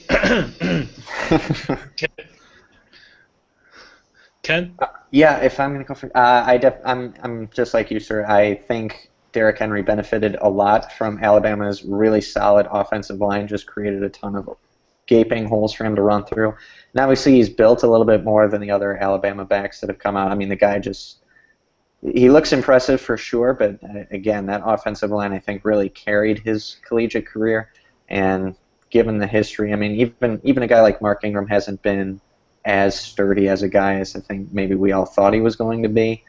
Ken? Yeah, if I'm going to go for, I'm just like you, sir. I think Derrick Henry benefited a lot from Alabama's really solid offensive line. Just created a ton of gaping holes for him to run through. And obviously, he's built a little bit more than the other Alabama backs that have come out. I mean, the guy he looks impressive for sure, but again, that offensive line I think really carried his collegiate career. And given the history, I mean, even a guy like Mark Ingram hasn't been as sturdy as a guy as I think maybe we all thought he was going to be.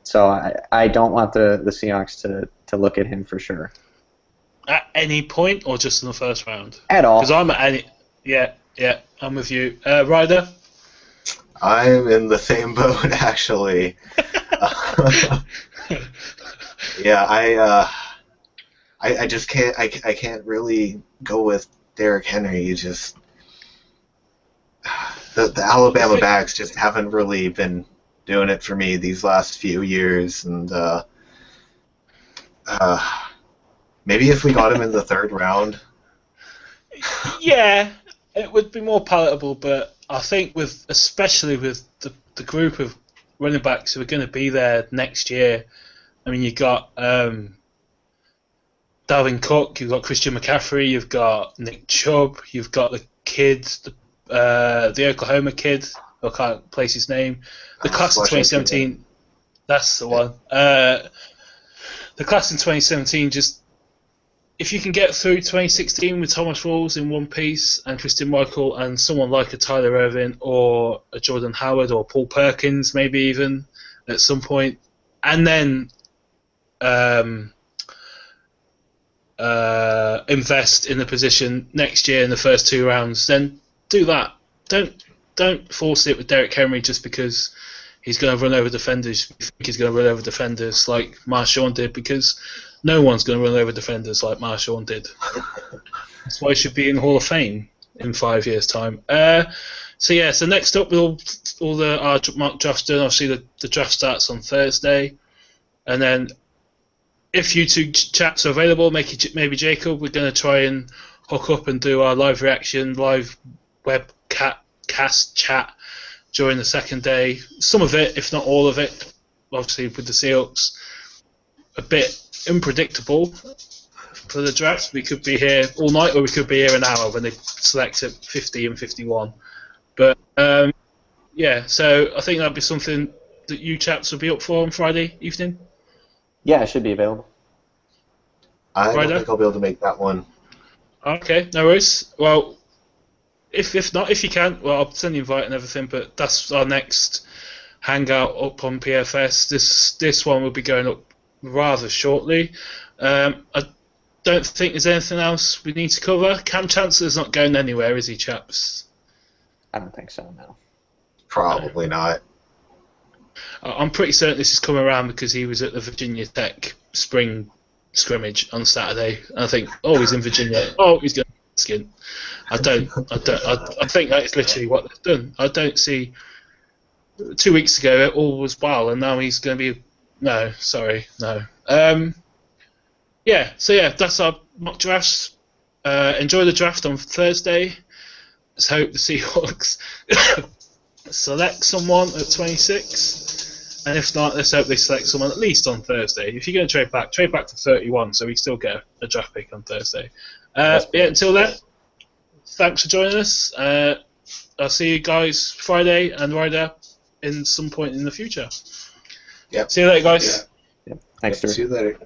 So I don't want the Seahawks to look at him for sure. At any point, or just in the first round? At all. Because I'm at any. Yeah, I'm with you. Ryder? I'm in the same boat, actually. Yeah, I just can't. I can't really go with Derrick Henry. You just the Alabama backs just haven't really been doing it for me these last few years, and maybe if we got him in the third round. Yeah, it would be more palatable, but I think especially with the group of running backs who are going to be there next year. I mean, you've got Dalvin Cook, you've got Christian McCaffrey, you've got Nick Chubb, you've got the kid, the Oklahoma kid, I can't place his name. The class of 2017, that's the one. The class in 2017, just if you can get through 2016 with Thomas Rawls in one piece and Christian Michael and someone like a Tyler Irvin or a Jordan Howard or Paul Perkins maybe even at some point, and then invest in the position next year in the first two rounds, then do that. Don't force it with Derrick Henry just because he's going to run over defenders. You think he's going to run over defenders like Marshawn did, because no one's going to run over defenders like Marshawn did. That's why he should be in the Hall of Fame in 5 years' time. So next up, with all our mock drafts done, obviously the draft starts on Thursday, and then if you two chats are available, maybe Jacob, we're going to try and hook up and do our live reaction, live webcast chat during the second day. Some of it, if not all of it, obviously with the Seahawks, a bit unpredictable for the draft. We could be here all night, or we could be here an hour when they select at 50 and 51. But so I think that'd be something that you chaps would be up for on Friday evening. Yeah, it should be available. I don't think I'll be able to make that one. Okay, no worries. Well, if not, if you can, well, I'll send the invite and everything. But that's our next hangout up on PFS. This one will be going up rather shortly. I don't think there's anything else we need to cover. Cam Chancellor's not going anywhere, is he, chaps? I don't think so, no. Probably not. I'm pretty certain this is coming around because he was at the Virginia Tech spring scrimmage on Saturday. And I think, he's in Virginia. He's going to skin. I think that is literally what they've done. I don't see 2 weeks ago it all was well, and now he's going to be no. Yeah, so yeah, that's our mock drafts. Enjoy the draft on Thursday. Let's hope the Seahawks select someone at 26, and if not, let's hope they select someone at least on Thursday. If you're going to trade back to 31, so we still get a draft pick on Thursday. Yeah, until then, thanks for joining us. I'll see you guys Friday and Ryder in some point in the future. Yep. See you later, guys. Thanks, Drew. See you later.